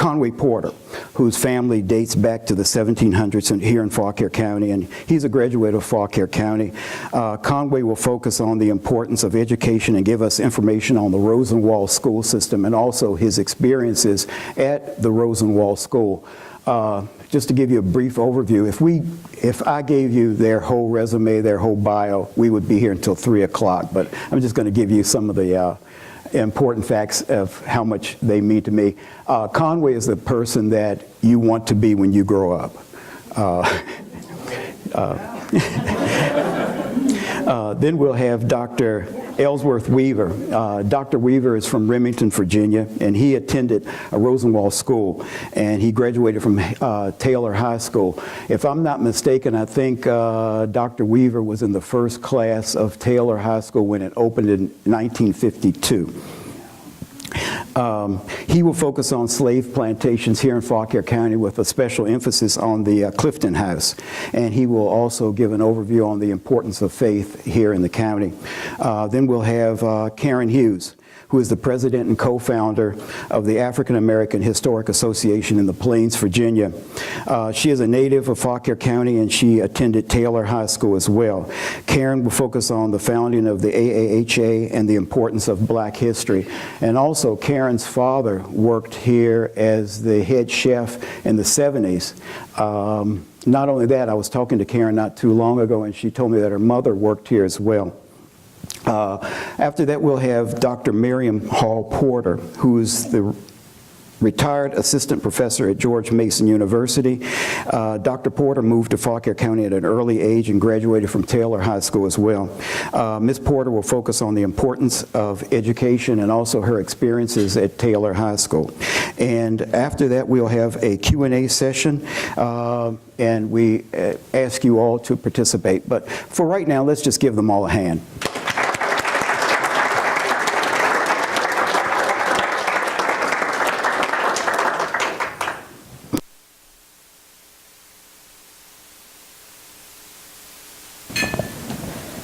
Conway Porter, whose family dates back to the 1700s here in Fauquier County, and he's a graduate of Fauquier County. Conway will focus on the importance of education and give us information on the Rosenwald school system and also his experiences at the Rosenwald School. Just to give you a brief overview, if I gave you their whole resume, their whole bio, we would be here until 3 o'clock, but I'm just going to give you some of the important facts of how much they mean to me. Conway is the person that you want to be when you grow up. Then we'll have Dr. Ellsworth Weaver. Dr. Weaver is from Remington, Virginia, and he attended a Rosenwald school, and he graduated from Taylor High School. If I'm not mistaken, I think Dr. Weaver was in the first class of Taylor High School when it opened in 1952. He will focus on slave plantations here in Fauquier County with a special emphasis on the Clifton House. And he will also give an overview on the importance of faith here in the county. Then we'll have Karen Hughes, who is the president and co-founder of the African American Historic Association in the Plains, Virginia. She is a native of Fauquier County, and she attended Taylor High School as well. Karen will focus on the founding of the AAHA and the importance of Black history. And also, Karen's father worked here as the head chef in the 70s. Not only that, I was talking to Karen not too long ago, and she told me that her mother worked here as well. After that, we'll have Dr. Miriam Hall Porter, who is the retired assistant professor at George Mason University. Dr. Porter moved to Fauquier County at an early age and graduated from Taylor High School as well. Ms. Porter will focus on the importance of education and also her experiences at Taylor High School. And after that, we'll have a Q&A session, and we ask you all to participate. But for right now, let's just give them all a hand.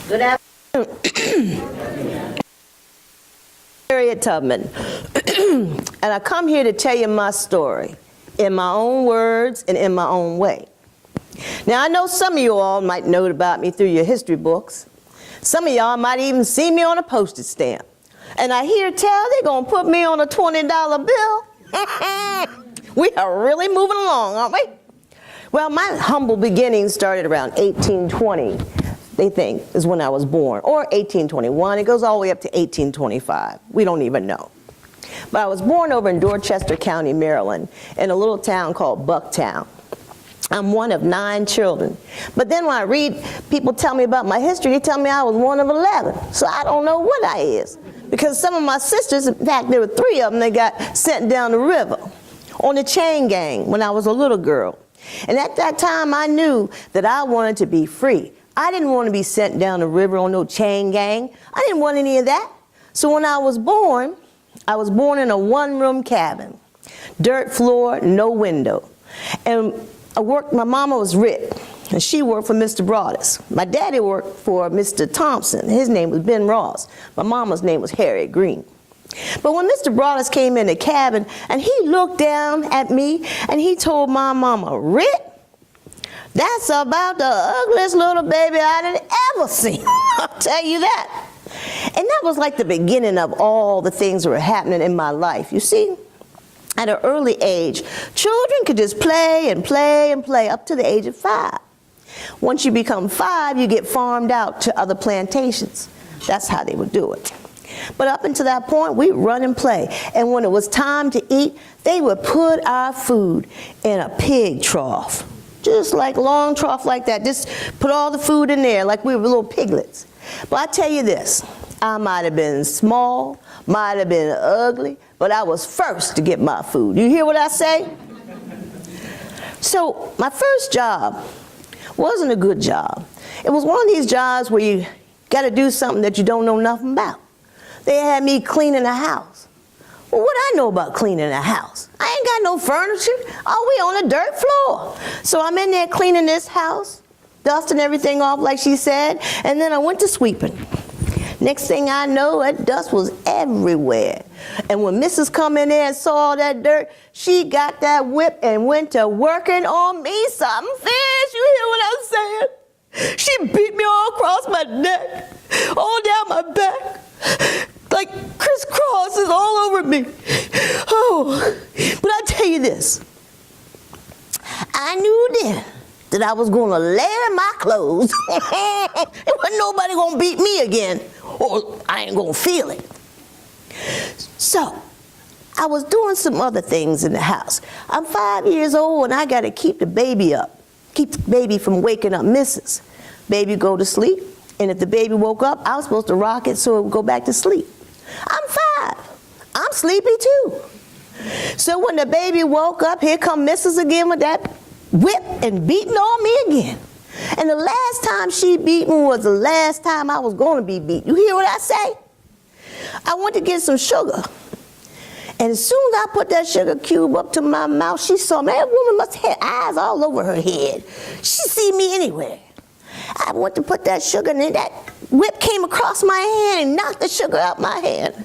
Good afternoon. Harriet Tubman, and I come here to tell you my story in my own words and in my own way. Now, I know some of you all might know about me through your history books. Some of y'all might even see me on a postage stamp. And I hear tell they're going to put me on a $20 bill. We are really moving along, aren't we? Well, my humble beginnings started around 1820. They think is when I was born, or 1821. It goes all the way up to 1825. We don't even know. But I was born over in Dorchester County, Maryland, in a little town called Bucktown. I'm one of 9 children. But then when I read people tell me about my history, they tell me I was one of 11. So I don't know what I is. Because some of my sisters, in fact, there were 3 of them, they got sent down the river on the chain gang when I was a little girl. And at that time, I knew that I wanted to be free. I didn't want to be sent down the river on no chain gang. I didn't want any of that. So when I was born in a 1-room cabin, dirt floor, no window. And my mama was rich, and she worked for Mr. Broadus. My daddy worked for Mr. Thompson. His name was Ben Ross. My mama's name was Harriet Green. But when Mr. Broadus came in the cabin, and he looked down at me, and he told my mama, "Rit, that's about the ugliest little baby I'd ever seen." I'll tell you that. And that was like the beginning of all the things that were happening in my life. You see, at an early age, children could just play and play and play up to the age of 5. Once you become 5, you get farmed out to other plantations. That's how they would do it. But up until that point, we run and play. And when it was time to eat, they would put our food in a pig trough. Just like a long trough like that. Just put all the food in there like we were little piglets. But I tell you this, I might have been small, might have been ugly, but I was first to get my food. You hear what I say? So my first job wasn't a good job. It was one of these jobs where you got to do something that you don't know nothing about. They had me cleaning the house. Well, what I know about cleaning a house? I ain't got no furniture. Oh, we on a dirt floor. So I'm in there cleaning this house, dusting everything off like she said, and then I went to sweeping. Next thing I know, that dust was everywhere. And when Mrs. come in there and saw all that dirt, she got that whip and went to working on me something fierce. You hear what I'm saying? She beat me all across my neck, all down my back, like crisscrosses all over me. Oh, but I tell you this, I knew then that I was going to lay in my clothes. There wasn't nobody going to beat me again, or I ain't going to feel it. So, I was doing some other things in the house. I'm 5 years old and I got to keep the baby up, keep the baby from waking up Mrs. Baby go to sleep, and if the baby woke up, I was supposed to rock it so it would go back to sleep. I'm 5. I'm sleepy too. So when the baby woke up, here come Mrs. again with that whip and beating on me again. And the last time she beat me was the last time I was going to be beat. You hear what I say? I went to get some sugar. And as soon as I put that sugar cube up to my mouth, she saw me. That woman must have had eyes all over her head. She see me anywhere. I went to put that sugar in, and that whip came across my hand and knocked the sugar out my hand.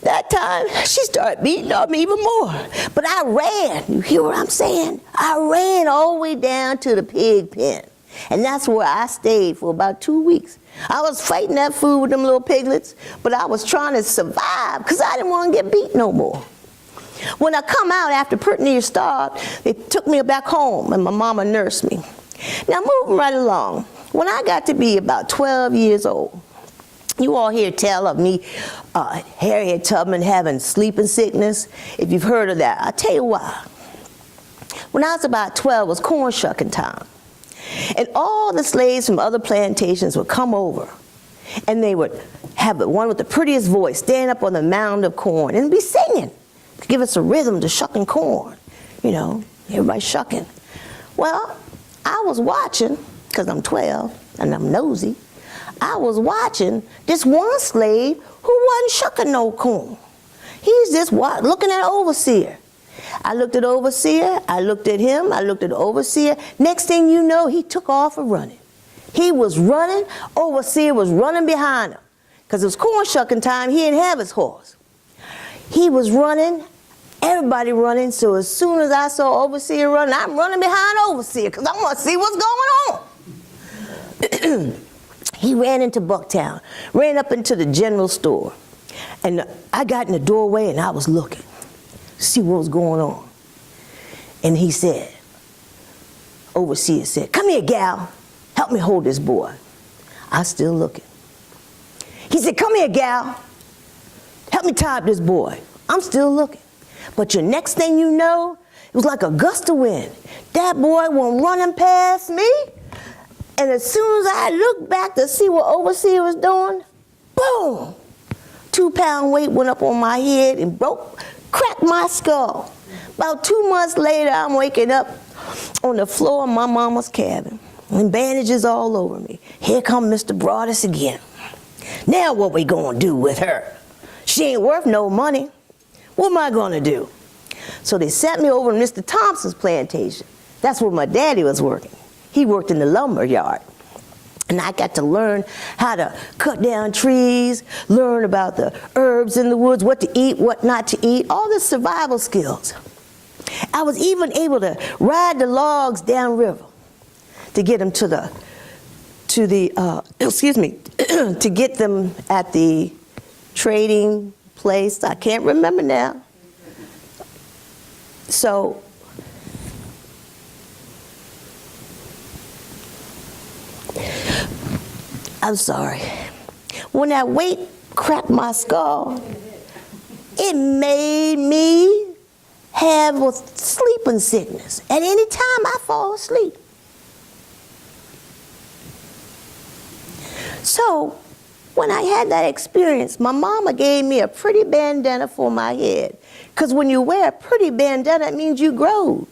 That time, she started beating on me even more. But I ran. You hear what I'm saying? I ran all the way down to the pig pen. And that's where I stayed for about 2 weeks. I was fighting that food with them little piglets, but I was trying to survive because I didn't want to get beat no more. When I come out after pretty near starved, they took me back home and my mama nursed me. Now moving right along, when I got to be about 12 years old, you all hear tell of me, Harriet Tubman having sleeping sickness. If you've heard of that, I'll tell you why. When I was about 12, it was corn shucking time. And all the slaves from other plantations would come over. And they would have the one with the prettiest voice stand up on the mound of corn and be singing to give us a rhythm to shucking corn. You know, everybody shucking. Well, I was watching, because I'm 12 and I'm nosy, I was watching this one slave who wasn't shucking no corn. He's just looking at overseer. I looked at overseer, I looked at him, I looked at overseer. Next thing you know, he took off and running. He was running, overseer was running behind him. Because it was corn shucking time, he didn't have his horse. He was running, everybody running, so as soon as I saw overseer running, I'm running behind overseer because I want to see what's going on. He ran into Bucktown, ran up into the general store. And I got in the doorway and I was looking to see what was going on. And he said, overseer said, "Come here, gal, help me hold this boy." I still looking. He said, "Come here, gal, help me tie up this boy." I'm still looking. But your next thing you know, it was like a gust of wind. That boy went running past me. And as soon as I looked back to see what overseer was doing, boom, 2-pound weight went up on my head and cracked my skull. About 2 months later, I'm waking up on the floor of my mama's cabin and bandages all over me. Here come Mr. Broadus again. Now what we gonna do with her? She ain't worth no money. What am I gonna do? So they sent me over to Mr. Thompson's plantation. That's where my daddy was working. He worked in the lumber yard. And I got to learn how to cut down trees, learn about the herbs in the woods, what to eat, what not to eat, all the survival skills. I was even able to ride the logs downriver to get them to get them at the trading place. I can't remember now. So I'm sorry. When that weight cracked my skull, it made me have a sleeping sickness. At any time I fall asleep. So when I had that experience, my mama gave me a pretty bandana for my head. Because when you wear a pretty bandana, it means you growed.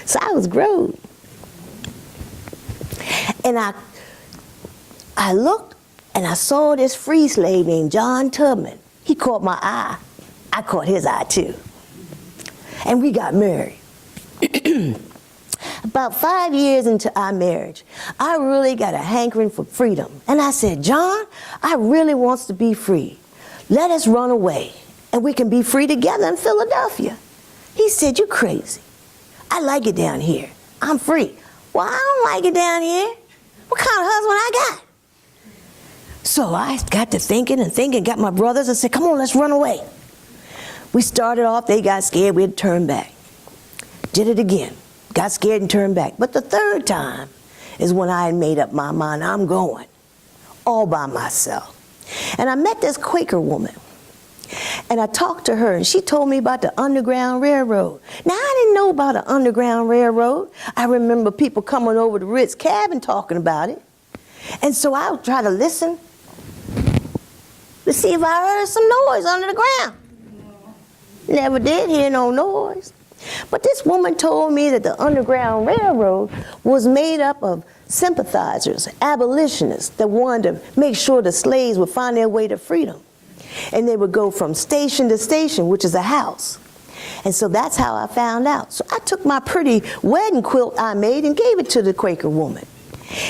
So I was growed. And I looked and I saw this free slave named John Tubman. He caught my eye. I caught his eye too. And we got married. About 5 years into our marriage, I really got a hankering for freedom. And I said, John, I really wants to be free. Let us run away, and we can be free together in Philadelphia. He said, you crazy. I like it down here. I'm free. Well, I don't like it down here. What kind of husband I got? So I got to thinking, got my brothers and said, come on, let's run away. We started off, they got scared, we had to turn back. Did it again, got scared and turned back. But the third time is when I had made up my mind, I'm going, all by myself. And I met this Quaker woman, and I talked to her, and she told me about the Underground Railroad. Now, I didn't know about the Underground Railroad. I remember people coming over to Ritz Cabin talking about it. And so I would try to listen to see if I heard some noise under the ground. Never did hear no noise. But this woman told me that the Underground Railroad was made up of sympathizers, abolitionists that wanted to make sure the slaves would find their way to freedom. And they would go from station to station, which is a house. And so that's how I found out. So I took my pretty wedding quilt I made and gave it to the Quaker woman.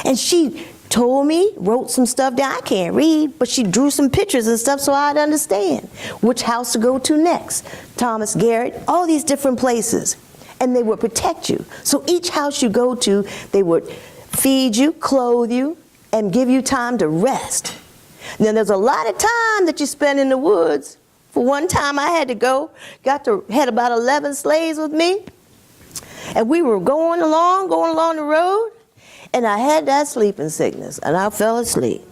And she told me, wrote some stuff down. I can't read, but she drew some pictures and stuff so I'd understand which house to go to next. Thomas Garrett, all these different places. And they would protect you. So each house you go to, they would feed you, clothe you, and give you time to rest. Now there's a lot of time that you spend in the woods. For one time I had to go, had about 11 slaves with me. And we were going along the road. And I had that sleeping sickness, and I fell asleep.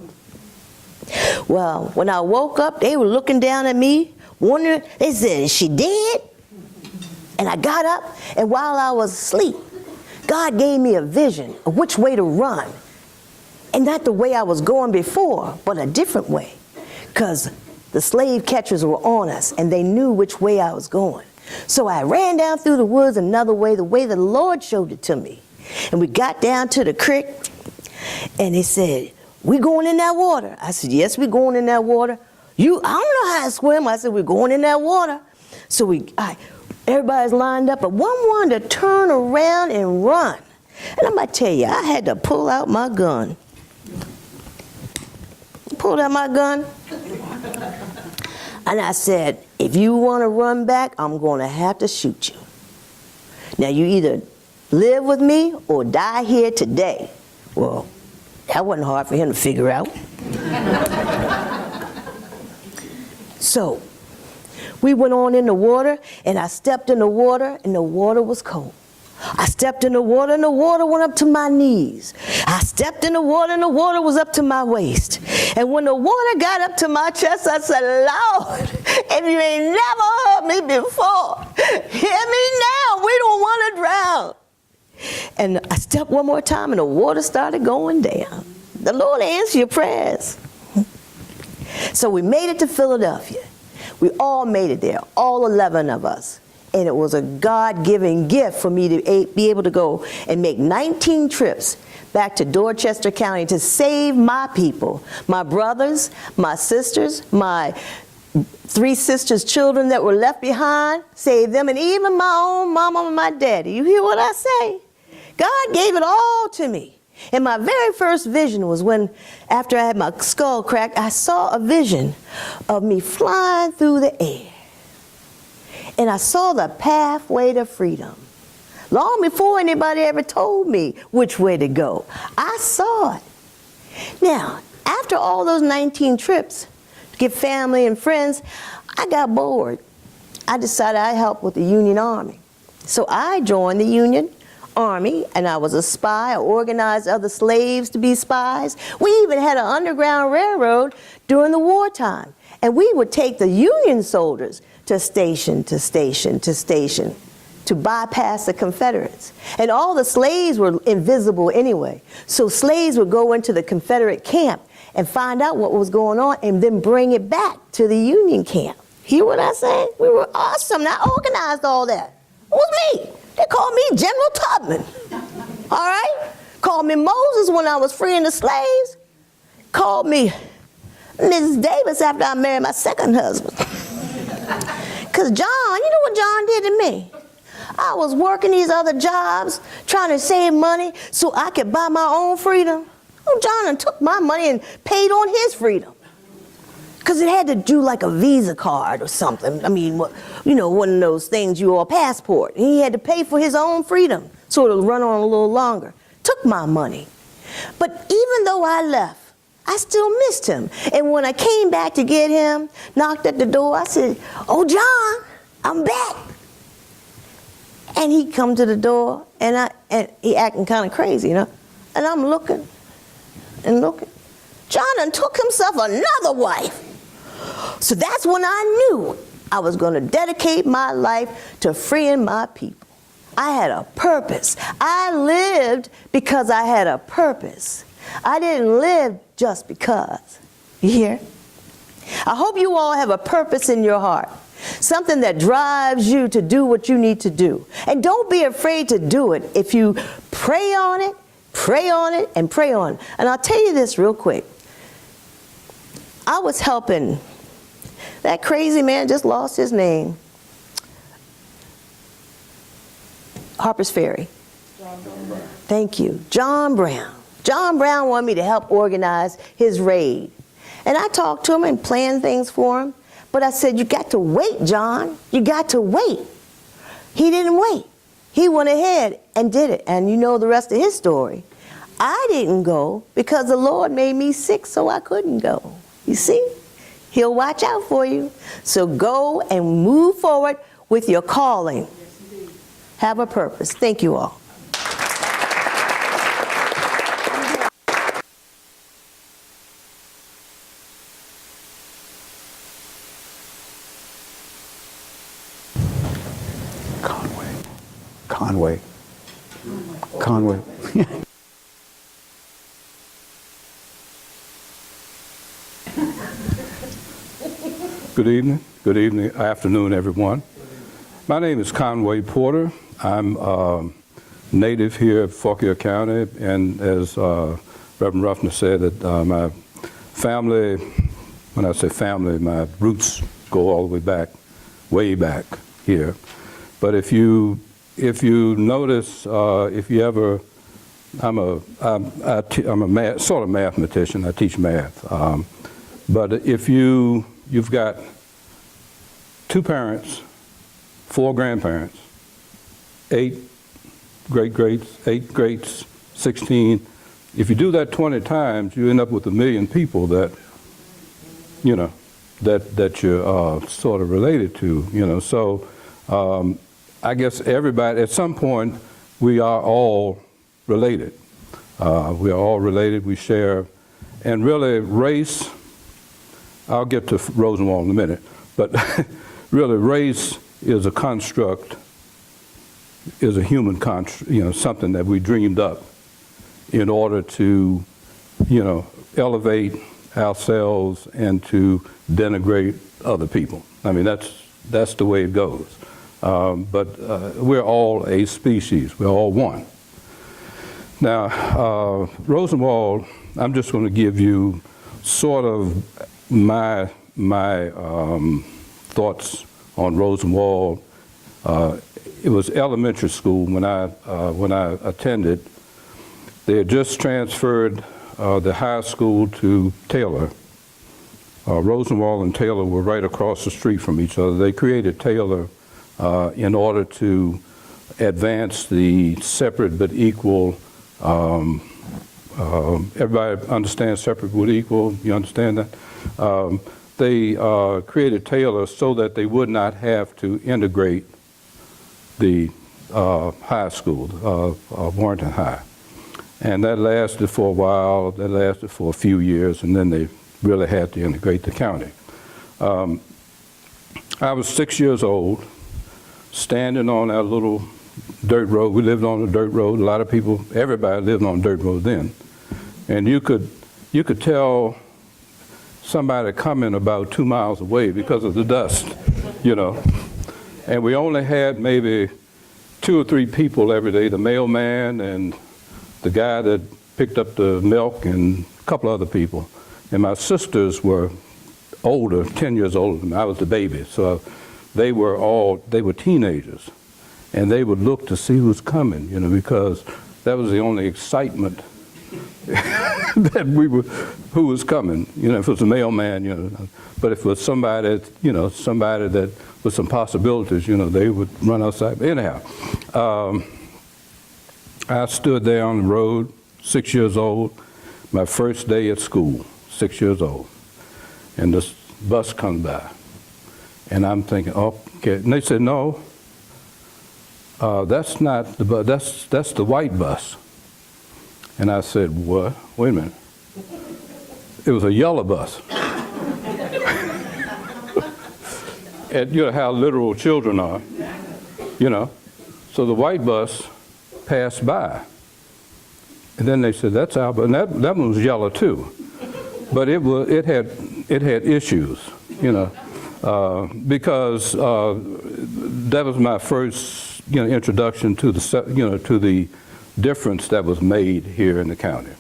Well, when I woke up, they were looking down at me, wondering, they said, is she dead? And I got up, and while I was asleep, God gave me a vision of which way to run. And not the way I was going before, but a different way. Because the slave catchers were on us, and they knew which way I was going. So I ran down through the woods another way, the way the Lord showed it to me. And we got down to the creek, and they said, we going in that water? I said, yes, we going in that water. I don't know how to swim. I said, we're going in that water. So everybody's lined up, but one wanted to turn around and run. And I'm going to tell you, I had to pull out my gun. Pulled out my gun, and I said, if you want to run back, I'm going to have to shoot you. Now, you either live with me or die here today. Well, that wasn't hard for him to figure out. So we went on in the water, and I stepped in the water, and the water was cold. I stepped in the water, and the water went up to my knees. I stepped in the water, and the water was up to my waist. And when the water got up to my chest, I said, Lord, if you ain't never heard me before, hear me now. We don't want to drown. And I stepped one more time, and the water started going down. The Lord answered your prayers. So we made it to Philadelphia. We all made it there, all 11 of us. And it was a God-given gift for me to be able to go and make 19 trips back to Dorchester County to save my people, my brothers, my sisters, my 3 sisters' children that were left behind, save them, and even my own mama and my daddy. You hear what I say? God gave it all to me. And my very first vision was when, after I had my skull cracked, I saw a vision of me flying through the air. And I saw the pathway to freedom. Long before anybody ever told me which way to go, I saw it. Now, after all those 19 trips, to get family and friends, I got bored. I decided I'd help with the Union Army. So I joined the Union Army, and I was a spy. I organized other slaves to be spies. We even had an Underground Railroad during the wartime. And we would take the Union soldiers to station to station to station to bypass the Confederates. And all the slaves were invisible anyway. So slaves would go into the Confederate camp and find out what was going on and then bring it back to the Union camp. Hear what I say? We were awesome. I organized all that. It was me. They called me General Tubman. All right? Called me Moses when I was freeing the slaves. Called me Mrs. Davis after I married my second husband. Because John, you know what John did to me? I was working these other jobs, trying to save money so I could buy my own freedom. Oh, John done took my money and paid on his freedom. Because it had to do like a Visa card or something. I mean, you know, one of those things, a passport. And he had to pay for his own freedom so it'll run on a little longer. Took my money. But even though I left, I still missed him. And when I came back to get him, knocked at the door, I said, "Oh, John, I'm back." And he come to the door, and he acting kind of crazy, you know. And I'm looking and looking. John done took himself another wife. So that's when I knew I was going to dedicate my life to freeing my people. I had a purpose. I lived because I had a purpose. I didn't live just because. You hear? I hope you all have a purpose in your heart. Something that drives you to do what you need to do. And don't be afraid to do it if you pray on it, and pray on it. And I'll tell you this real quick. I was helping that crazy man, just lost his name. Harper's Ferry. Thank you. John Brown. John Brown wanted me to help organize his raid. And I talked to him and planned things for him. But I said, "You got to wait, John. You got to wait." He didn't wait. He went ahead and did it. And you know the rest of his story. I didn't go because the Lord made me sick, so I couldn't go. You see? He'll watch out for you. So go and move forward with your calling. Have a purpose. Thank you all. Conway. Good evening, afternoon, everyone. My name is Conway Porter. I'm native here of Fauquier County, and as Reverend Ruffner said, that my family, when I say family, my roots go all the way back, way back here. But if you notice, if you ever, I'm a sort of mathematician. I teach math. But if you've got 2 parents, 4 grandparents, 8 greats, 16. If you do that 20 times, you end up with 1 million people that, you know, that you're sort of related to, you know. So I guess everybody, at some point, we are all related. We are all related, we share, and really race, I'll get to Rosenwald in a minute, but really race is a construct, is a human construct, you know, something that we dreamed up in order to, you know, elevate ourselves and to denigrate other people. I mean, that's the way it goes. But we're all a species. We're all one. Now, Rosenwald, I'm just going to give you sort of my thoughts on Rosenwald. It was elementary school when I attended. They had just transferred the high school to Taylor. Rosenwald and Taylor were right across the street from each other. They created Taylor in order to advance the separate but equal. Everybody understands separate but equal? You understand that? They created Taylor so that they would not have to integrate the high school, Warrenton High. And that lasted for a while, that lasted for a few years, and then they really had to integrate the county. I was 6 years old, standing on that little dirt road. We lived on a dirt road. A lot of people, everybody lived on a dirt road then. And you could tell somebody coming about 2 miles away because of the dust, you know. And we only had maybe 2 or 3 people every day, the mailman and the guy that picked up the milk and a couple other people. And my sisters were older, 10 years older than me. I was the baby, so they were teenagers. and they would look to see who's coming, because that was the only excitement that who was coming, if it was a mailman, but if it was somebody, somebody that with some possibilities, they would run outside. Anyhow, I stood there on the road, 6 years old, my first day at school, 6 years old, and this bus comes by, and I'm thinking, okay, and they said, no, that's not the bus, that's the white bus. And I said, what? Wait a minute. It was a yellow bus. And you know how literal children are, So the white bus passed by. And then they said, that's our bus. And that one was yellow too. But it had issues, because that was my first, introduction to to the difference that was made here in the county.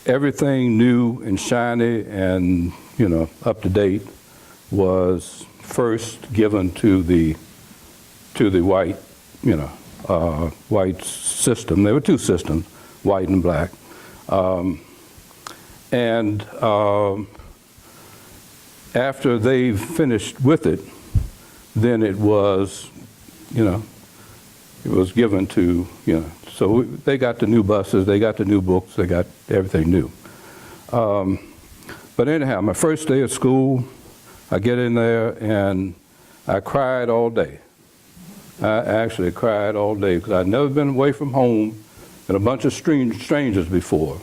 Everything new and shiny and up to date was first given to the white white system. There were two systems, white and black, and after they finished with it, then it was it was given to, so they got the new buses, they got the new books, they got everything new. But anyhow, my first day at school, I get in there and I cried all day. I actually cried all day because I'd never been away from home and a bunch of strangers before.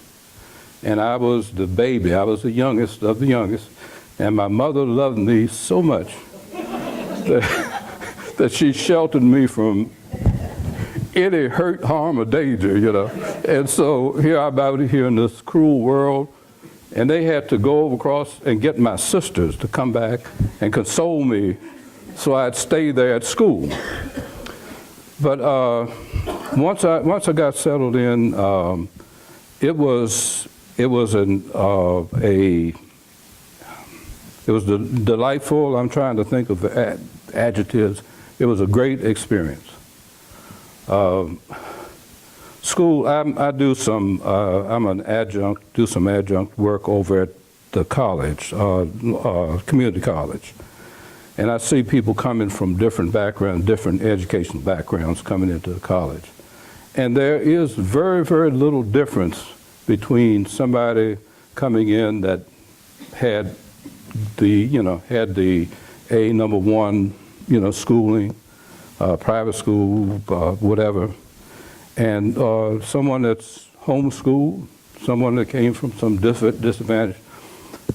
And I was the baby, I was the youngest of the youngest, and my mother loved me so much that she sheltered me from any hurt, harm, or danger, And so here I'm out here in this cruel world, and they had to go across and get my sisters to come back and console me so I'd stay there at school. But once I got settled in, it was delightful. I'm trying to think of the adjectives. It was a great experience. School, I do some, I'm an adjunct, do some adjunct work over at the college, community college. And I see people coming from different backgrounds, different educational backgrounds coming into the college. And there is very, very little difference between somebody coming in that had the, had the number one, schooling, private school, whatever, and someone that's homeschooled, someone that came from some disadvantage.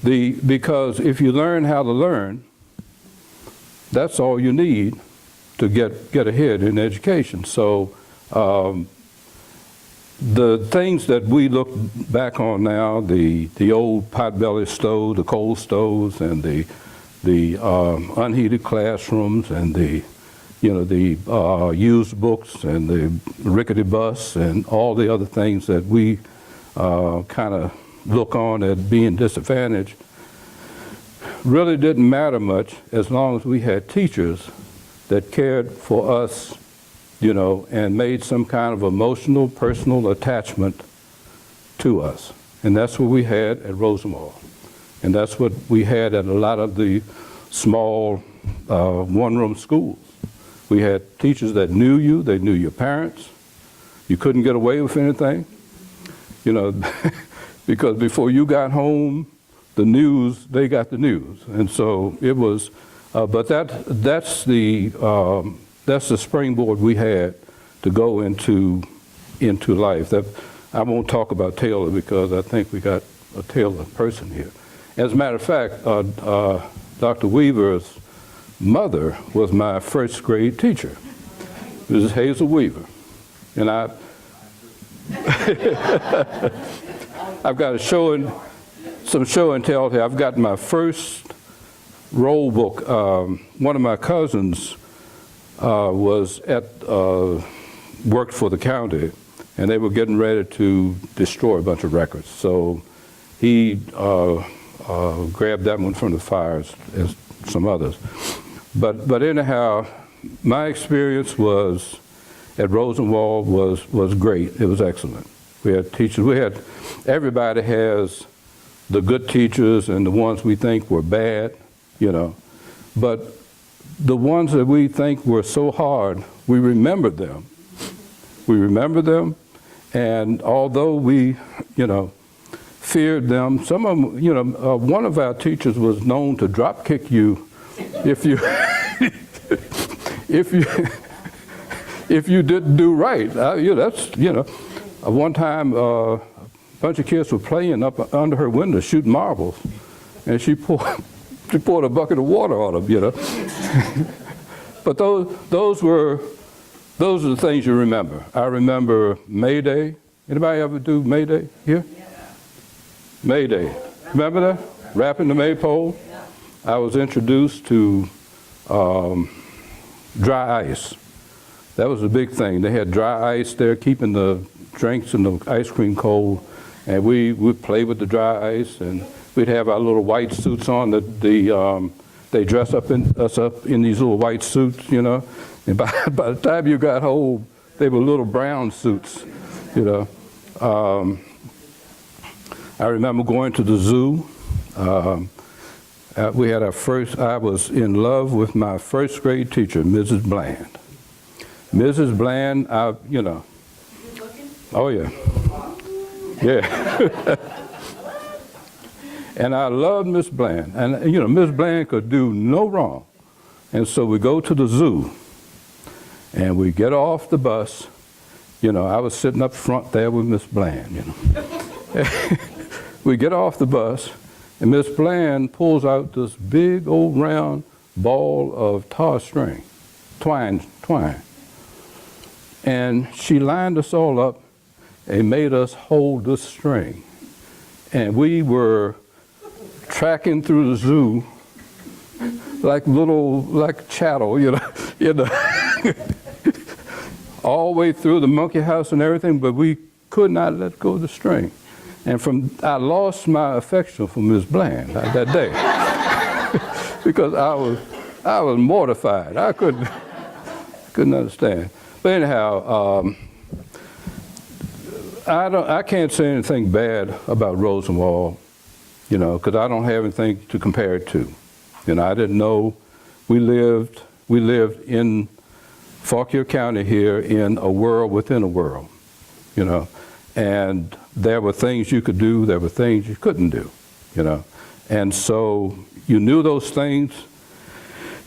Because if you learn how to learn, that's all you need to get ahead in education. So the things that we look back on now, the old potbelly stove, the coal stoves, and the unheated classrooms, and the used books, and the rickety bus, and all the other things that we kind of look on as being disadvantaged, really didn't matter much as long as we had teachers that cared for us, and made some kind of emotional, personal attachment to us. And that's what we had at Rosenwald. And that's what we had at a lot of the small one-room schools. We had teachers that knew you, they knew your parents. You couldn't get away with anything, because before you got home, the news, they got the news. And so it was, but that's the springboard we had to go into life. I won't talk about Taylor because I think we got a Taylor person here. As a matter of fact, Dr. Weaver's mother was my first grade teacher, Mrs. Hazel Weaver. And I've got some show and tell here. I've got my first roll book. One of my cousins worked for the county, and they were getting ready to destroy a bunch of records. So he grabbed that one from the fires, as some others. But anyhow, my experience was at Rosenwald was great. It was excellent. We had teachers. Everybody has the good teachers and the ones we think were bad, you know. But the ones that we think were so hard, we remember them. We remember them, and although we, you know, feared them, some of them, you know, one of our teachers was known to drop kick you if you if you didn't do right. That's, you know, one time a bunch of kids were playing up under her window shooting marbles, and she poured a bucket of water on them, you know. But those are the things you remember. I remember May Day. Anybody ever do May Day here? May Day. Remember that? Wrapping the maypole. I was introduced to dry ice. That was a big thing. They had dry ice there, keeping the drinks and the ice cream cold. And we would play with the dry ice, and we'd have our little white suits on. They dress us up in these little white suits, you know. And by the time you got home, they were little brown suits, you know. I remember going to the zoo. We had I was in love with my first grade teacher, Mrs. Bland. Mrs. Bland, you know. Oh, yeah. Yeah. And I loved Miss Bland. And, you know, Miss Bland could do no wrong. And so we go to the zoo, and we get off the bus. You know, I was sitting up front there with Miss Bland, you know. We get off the bus, and Miss Bland pulls out this big old round ball of tar string, twine. And she lined us all up and made us hold this string. And we were tracking through the zoo like chattel, you know, all the way through the monkey house and everything, but we could not let go of the string. And I lost my affection for Miss Bland that day because I was mortified. I couldn't understand. But anyhow, I can't say anything bad about Rosenwald, you know, because I don't have anything to compare it to. You know, I didn't know. We lived in Fauquier County here in a world within a world, you know, and there were things you could do, there were things you couldn't do, you know, and so you knew those things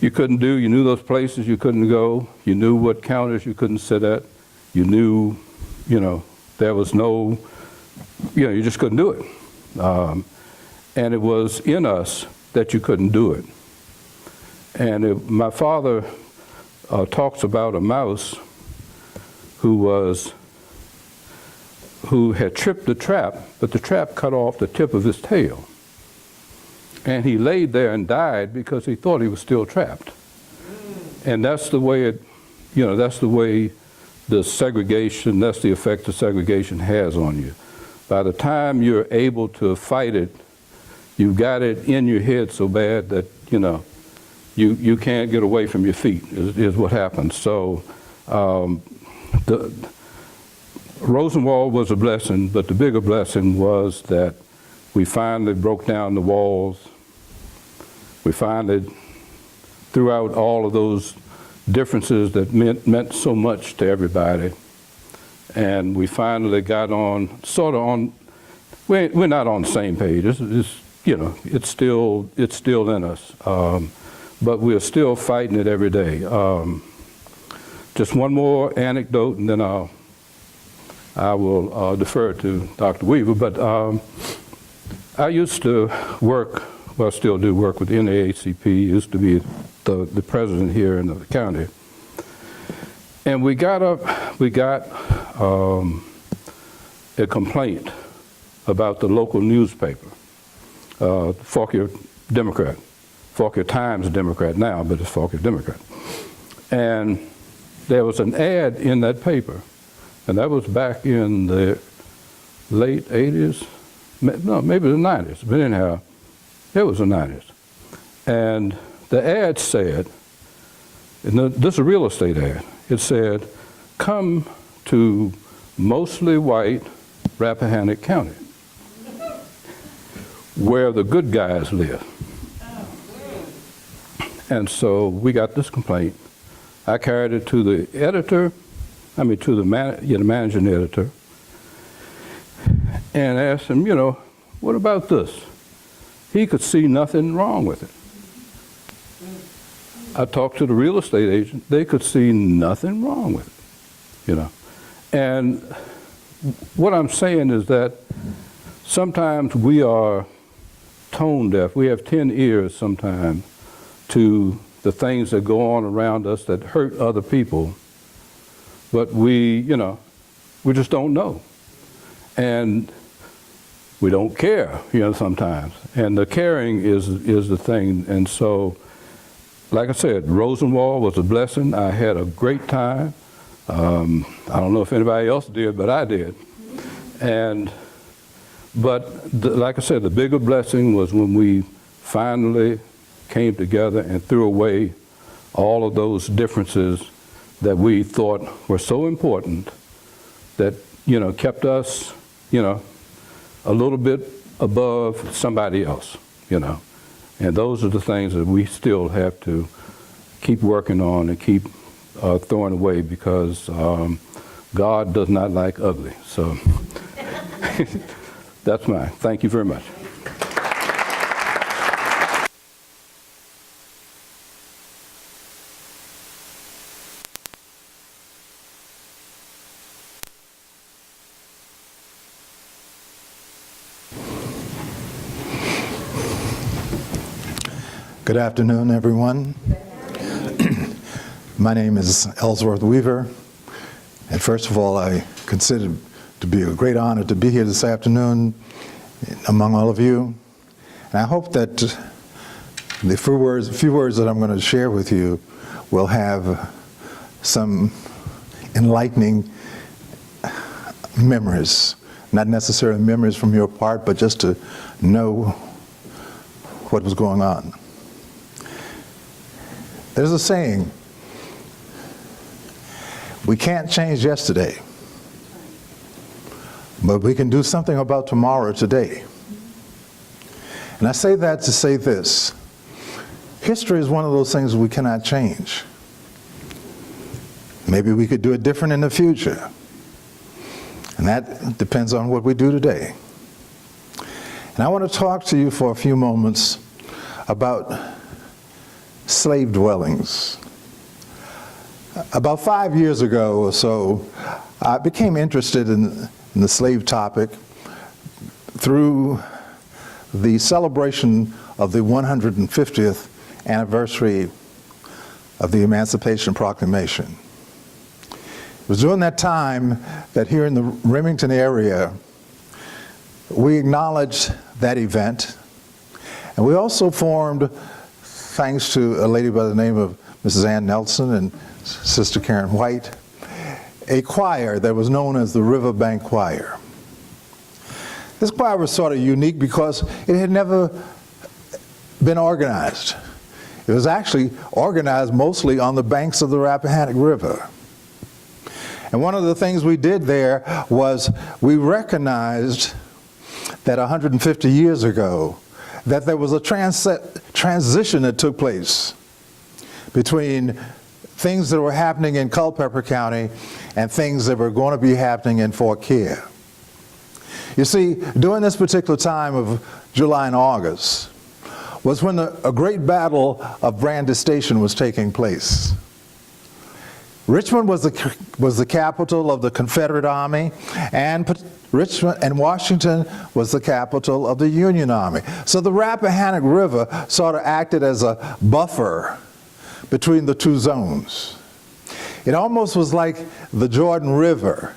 you couldn't do, you knew those places you couldn't go, you knew what counters you couldn't sit at, you knew, you know, there was no, you know, you just couldn't do it. And it was in us that you couldn't do it. And my father talks about a mouse who had tripped the trap, but the trap cut off the tip of his tail. And he laid there and died because he thought he was still trapped. And that's the way that's the way the segregation, that's the effect the segregation has on you. By the time you're able to fight it, you've got it in your head so bad that, you know, you can't get away from your feet is what happens. So Rosenwald was a blessing, but the bigger blessing was that we finally broke down the walls. We finally threw out all of those differences that meant so much to everybody. And we finally got on, we're not on the same page. It's you know, it's still in us. But we're still fighting it every day. Just one more anecdote, and then I will defer to Dr. Weaver. But I used to work, well, I still do work with the NAACP, used to be the president here in the county. And we got a complaint about the local newspaper, Fauquier Democrat, Fauquier Times Democrat now, but it's Fauquier Democrat. And there was an ad in that paper, and that was back in the late 80s, no, maybe the 90s, but anyhow, it was the 90s. And the ad said, and this is a real estate ad. It said, "Come to mostly white Rappahannock County, where the good guys live." And so we got this complaint. I carried it to the editor, to the managing editor, and asked him, what about this? He could see nothing wrong with it. I talked to the real estate agent. They could see nothing wrong with it, And what I'm saying is that sometimes we are tone deaf. We have 10 ears sometimes to the things that go on around us that hurt other people, but we just don't know. And we don't care, sometimes. And the caring is the thing. And so, like I said, Rosenwald was a blessing. I had a great time. I don't know if anybody else did, but I did. Like I said, the bigger blessing was when we finally came together and threw away all of those differences that we thought were so important that, kept us, a little bit above somebody else, And those are the things that we still have to keep working on and keep throwing away, because God does not like ugly. So that's mine. Thank you very much. Good afternoon, everyone. My name is Ellsworth Weaver, and first of all, I consider it to be a great honor to be here this afternoon among all of you. And I hope that the few words that I'm going to share with you will have some enlightening memories, not necessarily memories from your part, but just to know what was going on. There's a saying, we can't change yesterday, but we can do something about tomorrow today. And I say that to say this: history is one of those things we cannot change. Maybe we could do it different in the future, and that depends on what we do today. And I want to talk to you for a few moments about slave dwellings. About 5 years ago or so, I became interested in the slave topic through the celebration of the 150th anniversary of the Emancipation Proclamation. It was during that time that here in the Remington area, we acknowledged that event, and we also formed, thanks to a lady by the name of Mrs. Ann Nelson and Sister Karen White, a choir that was known as the Riverbank Choir. This choir was sort of unique because it had never been organized. It was actually organized mostly on the banks of the Rappahannock River. And one of the things we did there was we recognized that 150 years ago, that there was a transition that took place between things that were happening in Culpeper County and things that were going to be happening in Fort Caire. You see, during this particular time of July and August was when a great battle of Brandy Station was taking place. Richmond was the capital of the Confederate Army, and Richmond and Washington was the capital of the Union Army. So the Rappahannock River sort of acted as a buffer between the two zones. It almost was like the Jordan River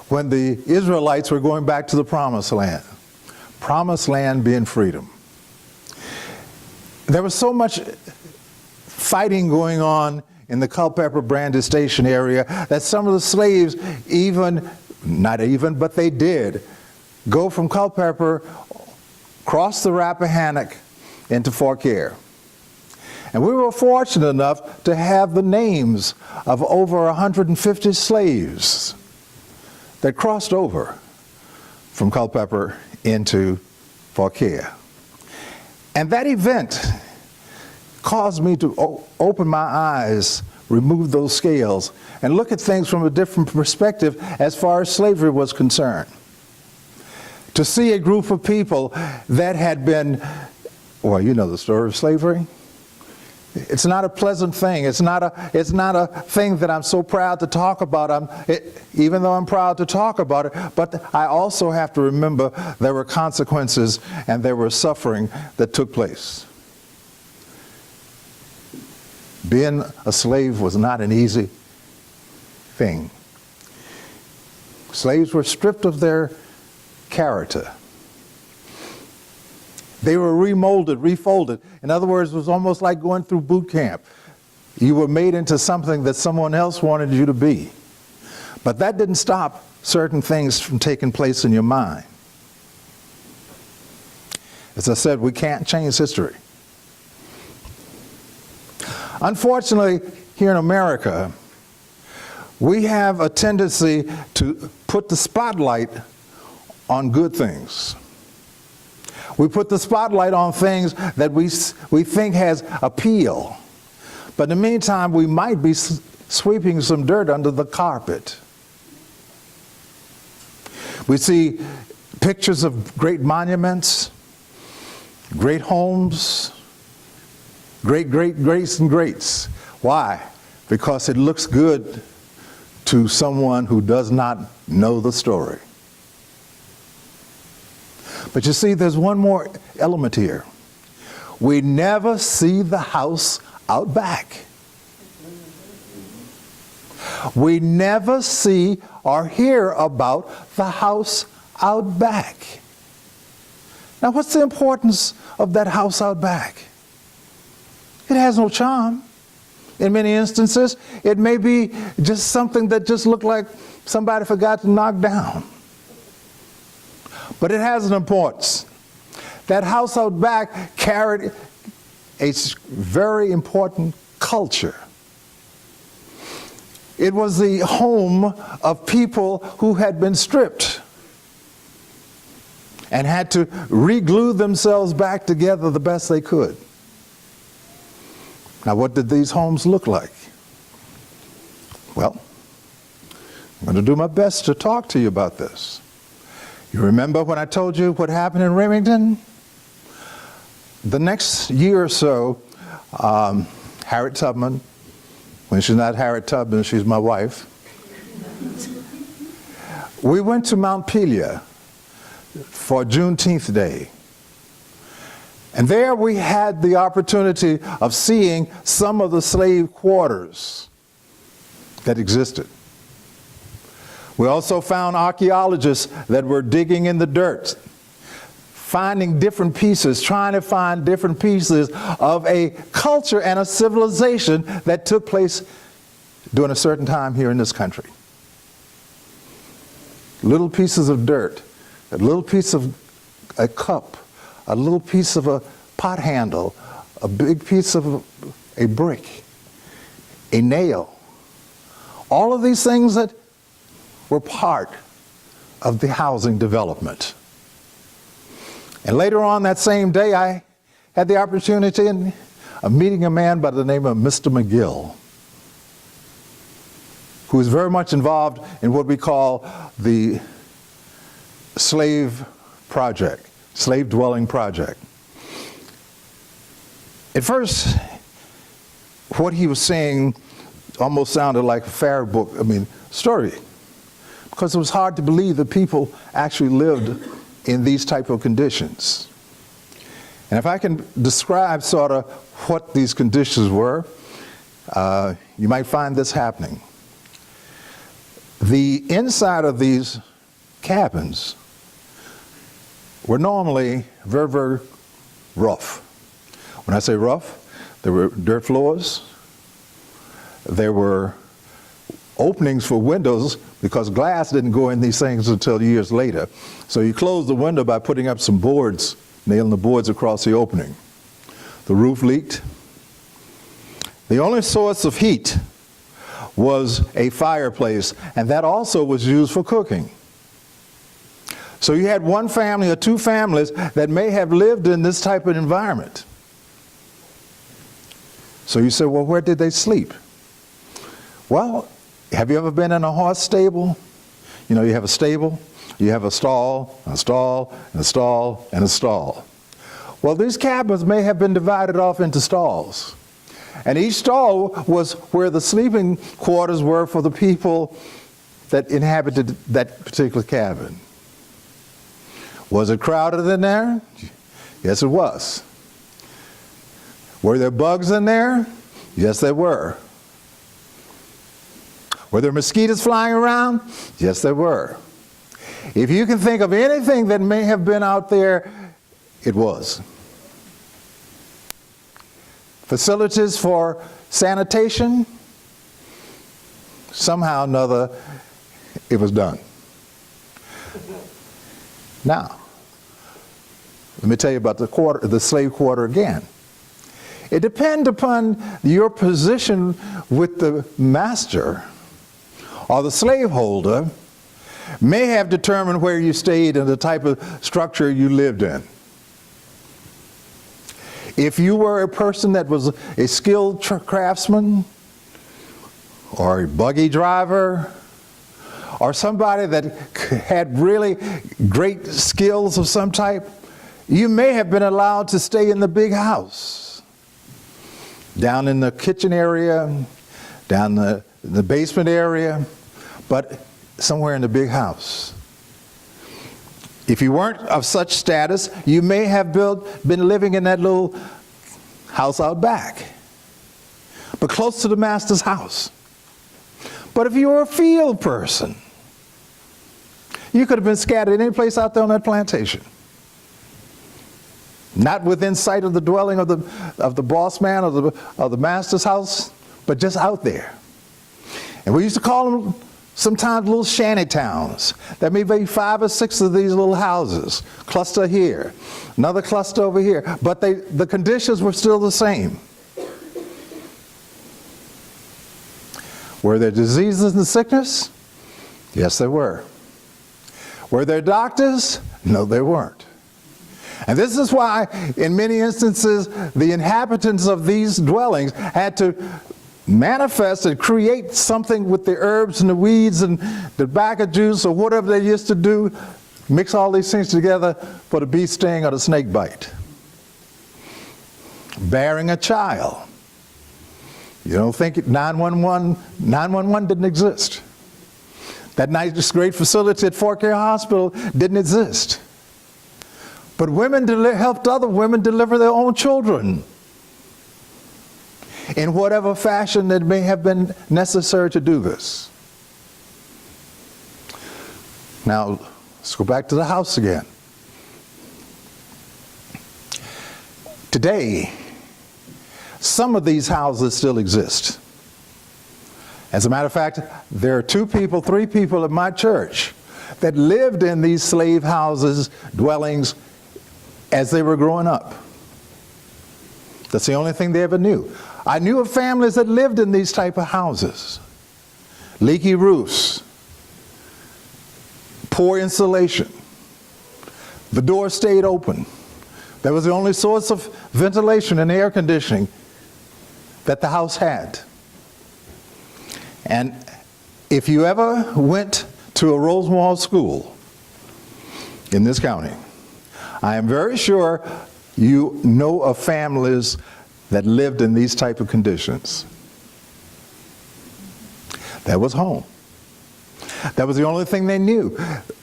when the Israelites were going back to the Promised Land being freedom. There was so much fighting going on in the Culpeper Brandy Station area that some of the slaves but they did go from Culpeper, cross the Rappahannock into Fort Caire. And we were fortunate enough to have the names of over 150 slaves that crossed over from Culpeper into Fauquier. And that event caused me to open my eyes, remove those scales, and look at things from a different perspective as far as slavery was concerned. To see a group of people that had been, well, you know the story of slavery. It's not a pleasant thing. It's not a thing that I'm so proud to talk about. Even though I'm proud to talk about it, but I also have to remember there were consequences and there was suffering that took place. Being a slave was not an easy thing. Slaves were stripped of their character. They were remolded, refolded. In other words, it was almost like going through boot camp. You were made into something that someone else wanted you to be. But that didn't stop certain things from taking place in your mind. As I said, we can't change history. Unfortunately, here in America, we have a tendency to put the spotlight on good things. We put the spotlight on things that we think has appeal. But in the meantime, we might be sweeping some dirt under the carpet. We see pictures of great monuments, great homes, great greats and greats. Why? Because it looks good to someone who does not know the story. But you see, there's one more element here. We never see the house out back. We never see or hear about the house out back. Now, what's the importance of that house out back? It has no charm. In many instances, it may be just something that just looked like somebody forgot to knock down. But it has an importance. That house out back carried a very important culture. It was the home of people who had been stripped and had to re-glue themselves back together the best they could. Now, what did these homes look like? Well, I'm going to do my best to talk to you about this. You remember when I told you what happened in Remington? The next year or so, Harriet Tubman, when she's not Harriet Tubman, she's my wife, we went to Mount Pelia for Juneteenth Day. And there we had the opportunity of seeing some of the slave quarters that existed. We also found archaeologists that were digging in the dirt, finding different pieces, trying to find different pieces of a culture and a civilization that took place during a certain time here in this country. Little pieces of dirt, a little piece of a cup, a little piece of a pot handle, a big piece of a brick, a nail. All of these things that were part of the housing development. And later on that same day, I had the opportunity of meeting a man by the name of Mr. McGill, who is very much involved in what we call the slave project, slave dwelling project. At first, what he was saying almost sounded like a fairy book, story, because it was hard to believe that people actually lived in these type of conditions. And if I can describe sort of what these conditions were, you might find this happening. The inside of these cabins were normally very, very rough. When I say rough, there were dirt floors, there were openings for windows because glass didn't go in these things until years later. So you close the window by putting up some boards, nailing the boards across the opening. The roof leaked, The only source of heat was a fireplace, and that also was used for cooking. So you had one family or two families that may have lived in this type of environment. So you say, well, where did they sleep? Well, have you ever been in a horse stable? You know, you have a stable, you have a stall, a stall, and a stall, and a stall. Well, these cabins may have been divided off into stalls. And each stall was where the sleeping quarters were for the people that inhabited that particular cabin. Was it crowded in there? Yes, it was. Were there bugs in there? Yes, there were. Were there mosquitoes flying around? Yes, there were. If you can think of anything that may have been out there, it was. Facilities for sanitation, somehow or another, it was done. Now, let me tell you about the slave quarter again. It depends upon your position with the master or the slaveholder may have determined where you stayed and the type of structure you lived in. If you were a person that was a skilled craftsman or a buggy driver or somebody that had really great skills of some type, you may have been allowed to stay in the big house, down in the kitchen area, down the basement area, but somewhere in the big house. If you weren't of such status, you may have been living in that little house out back, but close to the master's house. But if you were a field person, you could have been scattered any place out there on that plantation. Not within sight of the dwelling of the boss man or the master's house, but just out there. And we used to call them sometimes little shanty towns. There may be 5 or 6 of these little houses, cluster here, another cluster over here, but the conditions were still the same. Were there diseases and sickness? Yes, there were. Were there doctors? No, there weren't. And this is why, in many instances, the inhabitants of these dwellings had to manifest and create something with the herbs and the weeds and the tobacco juice or whatever they used to do, mix all these things together for the bee sting or the snake bite. Bearing a child. You don't think 911 didn't exist. That nice great facility at Fort Care Hospital didn't exist. But women helped other women deliver their own children in whatever fashion that may have been necessary to do this. Now, let's go back to the house again. Today, some of these houses still exist. As a matter of fact, there are 2 people, 3 people at my church that lived in these slave houses, dwellings, as they were growing up. That's the only thing they ever knew. I knew of families that lived in these type of houses. Leaky roofs, poor insulation. The door stayed open. That was the only source of ventilation and air conditioning that the house had. And if you ever went to a Rosemont school in this county, I am very sure you know of families that lived in these type of conditions. That was home. That was the only thing they knew.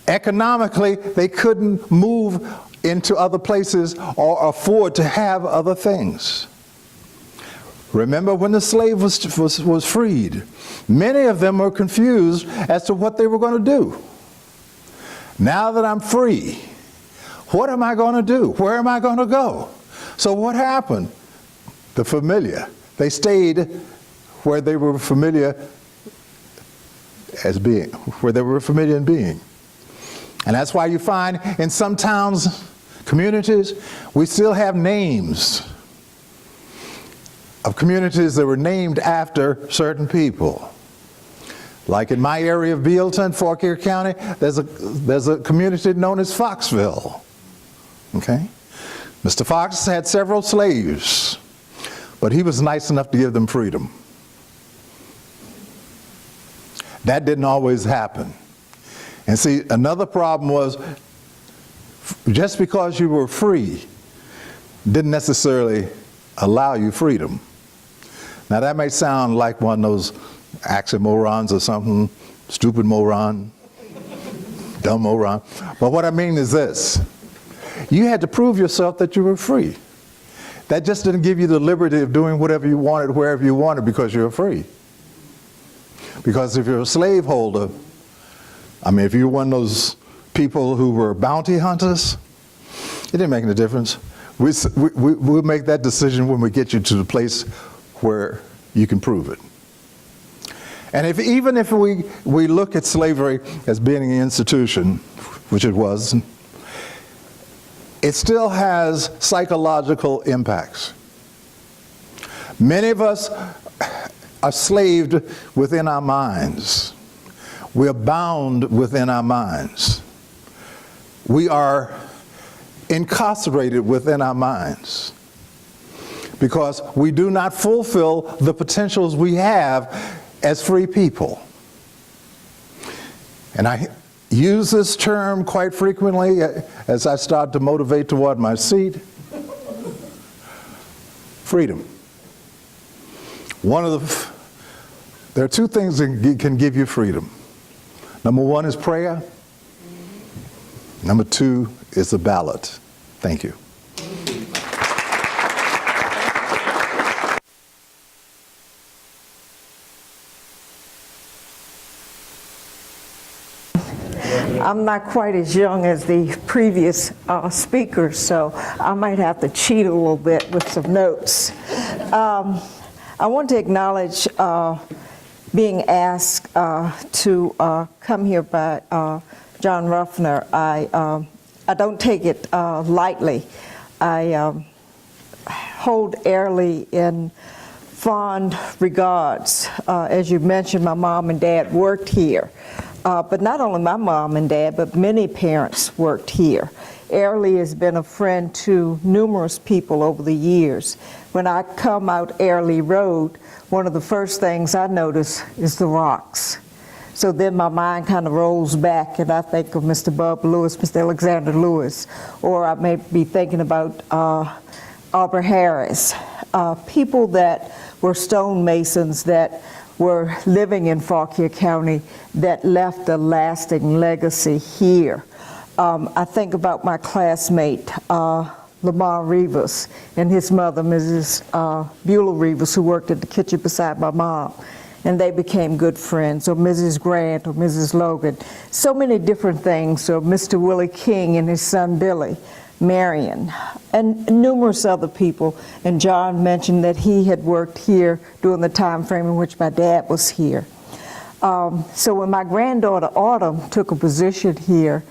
Economically, they couldn't move into other places or afford to have other things. Remember when the slave was freed, many of them were confused as to what they were going to do. Now that I'm free, what am I going to do? Where am I going to go? So what happened? The familiar. They stayed where they were familiar as being, where they were familiar in being. And that's why you find in some towns, communities, we still have names of communities that were named after certain people. Like in my area of Bealton, Fauquier County, there's a community known as Foxville. Okay? Mr. Fox had several slaves, but he was nice enough to give them freedom. That didn't always happen. And see, another problem was just because you were free didn't necessarily allow you freedom. Now that may sound like one of those oxymorons or something, stupid moron, dumb moron. But what I mean is this: you had to prove yourself that you were free. That just didn't give you the liberty of doing whatever you wanted, wherever you wanted, because you were free. Because if you're a slaveholder, I mean, if you're one of those people who were bounty hunters, it didn't make any difference. We'll make that decision when we get you to the place where you can prove it. And even if we look at slavery as being an institution, which it was, it still has psychological impacts. Many of us are slaved within our minds. We're bound within our minds. We are incarcerated within our minds because we do not fulfill the potentials we have as free people. And I use this term quite frequently as I start to motivate toward my seat. Freedom. There are two things that can give you freedom. Number one is prayer. Number two is the ballot. Thank you. I'm not quite as young as the previous speakers, so I might have to cheat a little bit with some notes. I want to acknowledge being asked to come here by John Ruffner. I don't take it lightly. I hold Airlie in fond regards. As you mentioned, my mom and dad worked here. But not only my mom and dad, but many parents worked here. Airlie has been a friend to numerous people over the years. When I come out Airlie Road, one of the first things I notice is the rocks. So then my mind kind of rolls back and I think of Mr. Bub Lewis, Mr. Alexander Lewis, or I may be thinking about Aubrey Harris, people that were stonemasons that were living in Fauquier County that left a lasting legacy here. I think about my classmate, Lamar Rivas, and his mother, Mrs. Beulah Rivas, who worked at the kitchen beside my mom, and they became good friends, or Mrs. Grant, or Mrs. Logan. So many different things, or Mr. Willie King and his son Billy, Marion, and numerous other people. And John mentioned that he had worked here during the time frame in which my dad was here. So when my granddaughter Autumn took a position here,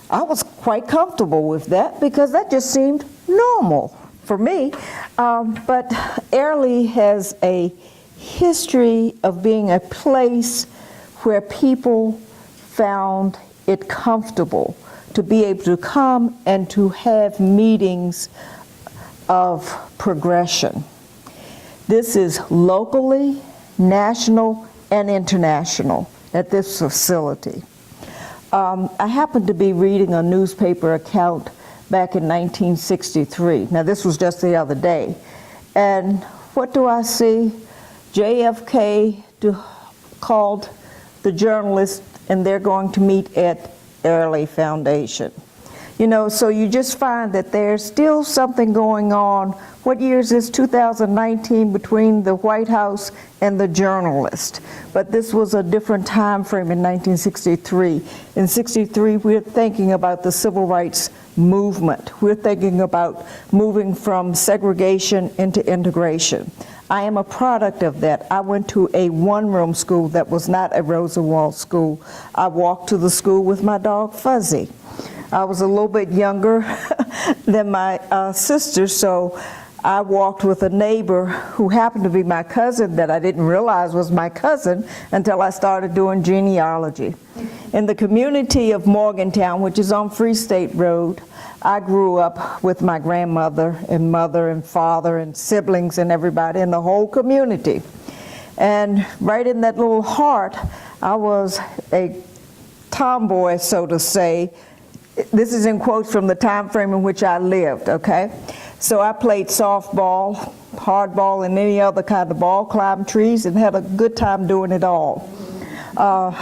I was quite comfortable with that because that just seemed normal for me. But Airlie has a history of being a place where people found it comfortable to be able to come and to have meetings of progression. This is locally, national, and international at this facility. I happened to be reading a newspaper account back in 1963. Now this was just the other day. And what do I see? JFK called the journalist and they're going to meet at Airlie Foundation. You know, so you just find that there's still something going on. What year is this? 2019, between the White House and the journalist. But this was a different time frame in 1963. In 63, we're thinking about the civil rights movement. We're thinking about moving from segregation into integration. I am a product of that. I went to a one-room school that was not a Rosenwald school. I walked to the school with my dog Fuzzy. I was a little bit younger than my sister, so I walked with a neighbor who happened to be my cousin that I didn't realize was my cousin until I started doing genealogy. In the community of Morgantown, which is on Free State Road, I grew up with my grandmother and mother and father and siblings and everybody in the whole community. And right in that little heart, I was a tomboy, so to say. This is in quotes from the time frame in which I lived, okay? So I played softball, hardball, and any other kind of ball, climbed trees, and had a good time doing it all.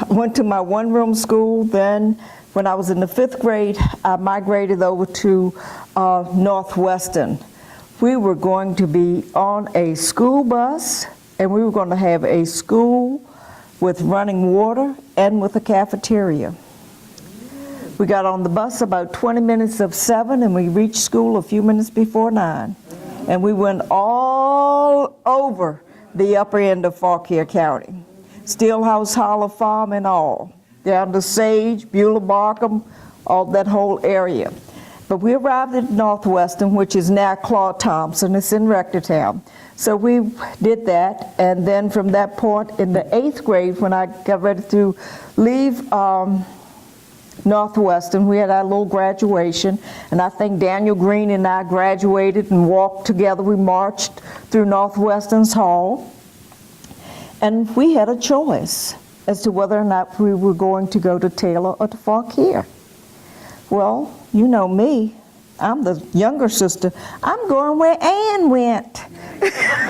Went to my one-room school. Then when I was in the 5th grade, I migrated over to Northwestern. We were going to be on a school bus, and we were going to have a school with running water and with a cafeteria. We got on the bus about 20 minutes of 7, and we reached school a few minutes before 9. And we went all over the upper end of Fauquier County. Steelhouse Hollow Farm and all, down to Sage, Beulah Barkham, all that whole area. But we arrived at Northwestern, which is now Claude Thompson. It's in Rectortown. So we did that, and then from that point in the 8th grade, when I got ready to leave Northwestern, we had our little graduation, and I think Daniel Green and I graduated and walked together. We marched through Northwestern's hall. And we had a choice as to whether or not we were going to go to Taylor or to Fauquier. Well, you know me, I'm the younger sister. I'm going where Ann went.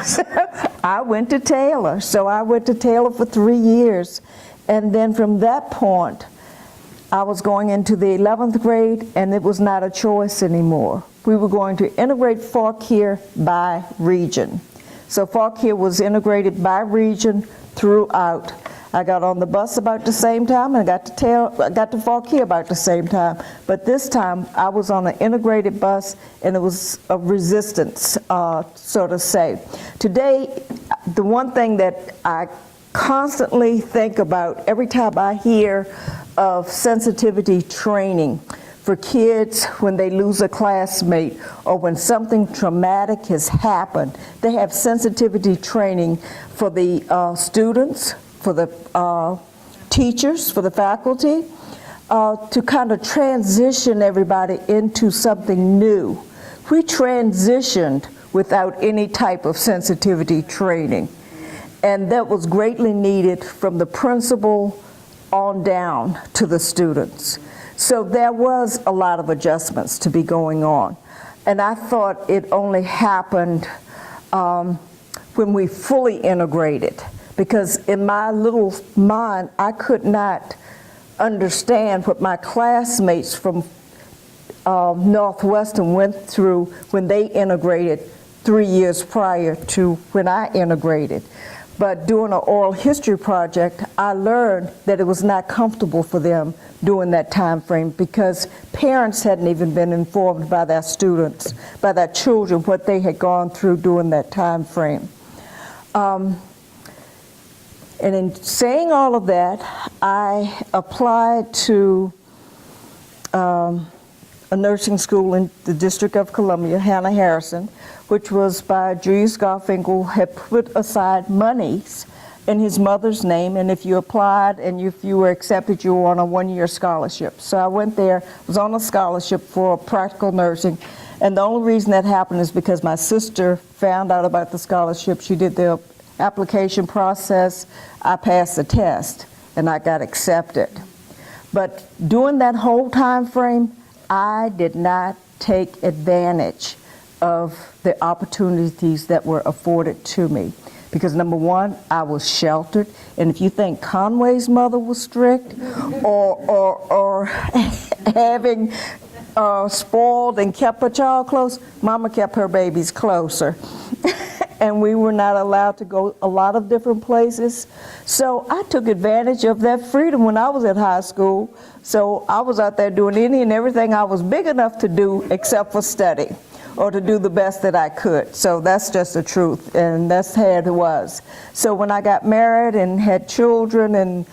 So I went to Taylor. So I went to Taylor for 3 years. And then from that point, I was going into the 11th grade, and it was not a choice anymore. We were going to integrate Fauquier by region. So Fauquier was integrated by region throughout. I got on the bus about the same time, and I got to Fauquier about the same time. But this time, I was on an integrated bus, and it was a resistance, so to say. Today, the one thing that I constantly think about every time I hear of sensitivity training for kids when they lose a classmate or when something traumatic has happened, they have sensitivity training for the students, for the teachers, for the faculty, to kind of transition everybody into something new. We transitioned without any type of sensitivity training, and that was greatly needed from the principal on down to the students. So there was a lot of adjustments to be going on. And I thought it only happened when we fully integrated, because in my little mind, I could not understand what my classmates from Northwestern went through when they integrated 3 years prior to when I integrated. But doing an oral history project, I learned that it was not comfortable for them during that time frame because parents hadn't even been informed by their students, by their children, what they had gone through during that time frame. And in saying all of that, I applied to a nursing school in the District of Columbia, Hannah Harrison, which was by Julius Garfinkel, had put aside monies in his mother's name, and if you applied and if you were accepted, you were on a one-year scholarship. So I went there, was on a scholarship for practical nursing, and the only reason that happened is because my sister found out about the scholarship. She did the application process, I passed the test, and I got accepted. But during that whole time frame, I did not take advantage of the opportunities that were afforded to me. Because number one, I was sheltered, and if you think Conway's mother was strict, or having spoiled and kept a child close, Mama kept her babies closer. And we were not allowed to go a lot of different places. So I took advantage of that freedom when I was at high school. So I was out there doing any and everything I was big enough to do except for study, or to do the best that I could. So that's just the truth, and that's how it was. So when I got married and had children, and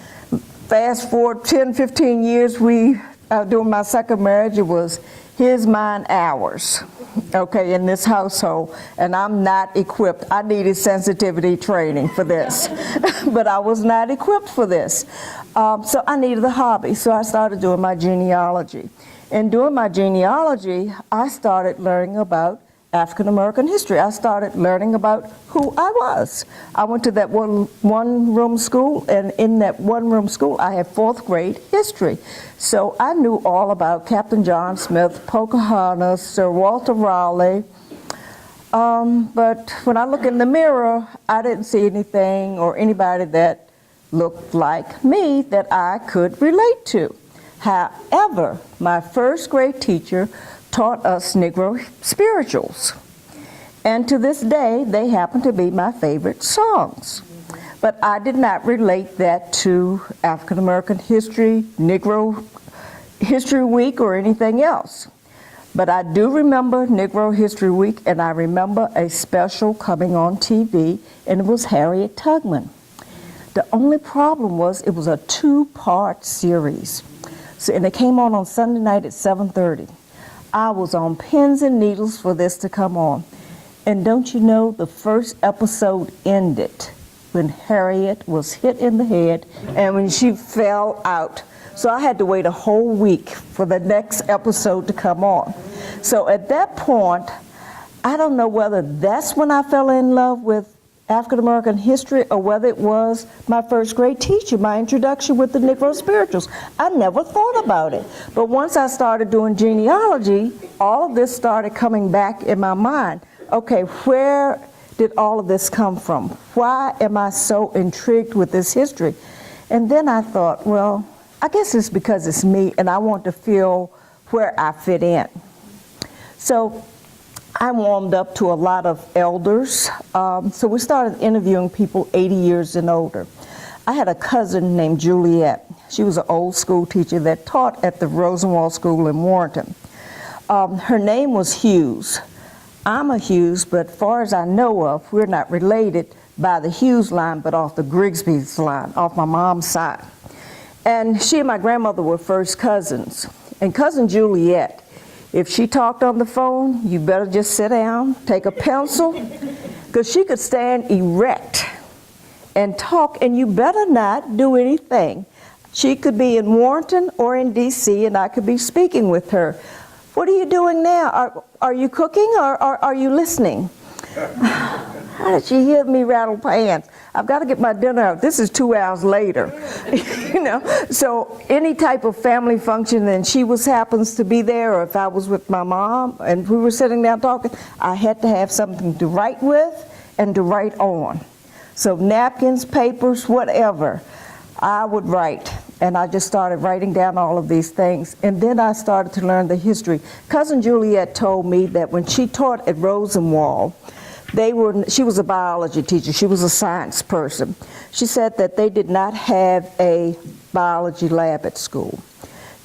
fast forward 10, 15 years, during my second marriage, it was Here's mine, ours, okay, in this household, and I'm not equipped. I needed sensitivity training for this, but I was not equipped for this. So I needed a hobby, so I started doing my genealogy. And doing my genealogy, I started learning about African American history. I started learning about who I was. I went to that one-room school, and in that one-room school, I had 4th grade history. So I knew all about Captain John Smith, Pocahontas, Sir Walter Raleigh. But when I look in the mirror, I didn't see anything or anybody that looked like me that I could relate to. However, my 1st grade teacher taught us Negro spirituals. And to this day, they happen to be my favorite songs. But I did not relate that to African American history, Negro History Week, or anything else. But I do remember Negro History Week, and I remember a special coming on TV, and it was Harriet Tubman. The only problem was it was a 2-part series. So, and it came on Sunday night at 7:30. I was on pins and needles for this to come on. And don't you know, the first episode ended when Harriet was hit in the head and when she fell out. So I had to wait a whole week for the next episode to come on. So at that point, I don't know whether that's when I fell in love with African American history or whether it was my 1st grade teacher, my introduction with the Negro spirituals. I never thought about it. But once I started doing genealogy, all of this started coming back in my mind. Okay, where did all of this come from? Why am I so intrigued with this history? And then I thought, well, I guess it's because it's me and I want to feel where I fit in. So I warmed up to a lot of elders, so we started interviewing people 80 years and older. I had a cousin named Juliet. She was an old school teacher that taught at the Rosenwald School in Warrenton. Her name was Hughes. I'm a Hughes, but far as I know of, we're not related by the Hughes line, but off the Grigsby's line, off my mom's side. And she and my grandmother were first cousins. And Cousin Juliet, if she talked on the phone, you better just sit down, take a pencil, because she could stand erect and talk, and you better not do anything. She could be in Warrenton or in D.C., and I could be speaking with her. What are you doing now? Are you cooking or are you listening? How did she hear me rattle pans? I've got to get my dinner out. This is 2 hours later. You know, so any type of family function, and she happens to be there, or if I was with my mom and we were sitting down talking, I had to have something to write with and to write on. So napkins, papers, whatever, I would write. And I just started writing down all of these things. And then I started to learn the history. Cousin Juliet told me that when she taught at Rosenwald, she was a biology teacher, she was a science person. She said that they did not have a biology lab at school.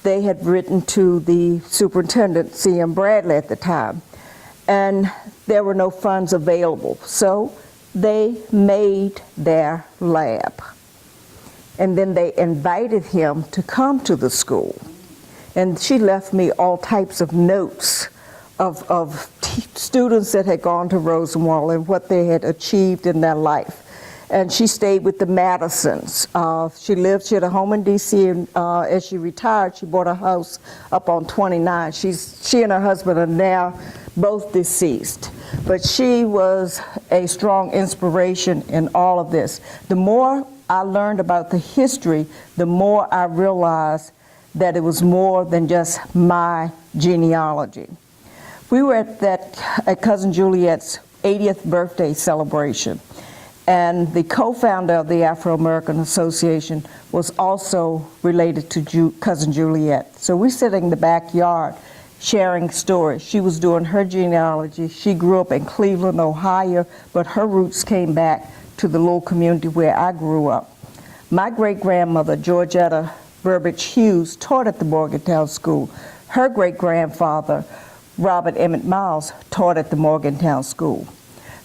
They had written to the superintendent, C.M. Bradley at the time, and there were no funds available. So they made their lab. And then they invited him to come to the school. And she left me all types of notes of students that had gone to Rosenwald and what they had achieved in their life. And she stayed with the Madisons. She had a home in D.C., and as she retired, she bought a house up on 29. She and her husband are now both deceased. But she was a strong inspiration in all of this. The more I learned about the history, the more I realized that it was more than just my genealogy. We were at Cousin Juliet's 80th birthday celebration, and the co-founder of the Afro-American Association was also related to Cousin Juliet. So we sit in the backyard sharing stories. She was doing her genealogy. She grew up in Cleveland, Ohio, but her roots came back to the little community where I grew up. My great-grandmother, Georgetta Burbage Hughes, taught at the Morgantown School. Her great-grandfather, Robert Emmett Miles, taught at the Morgantown School.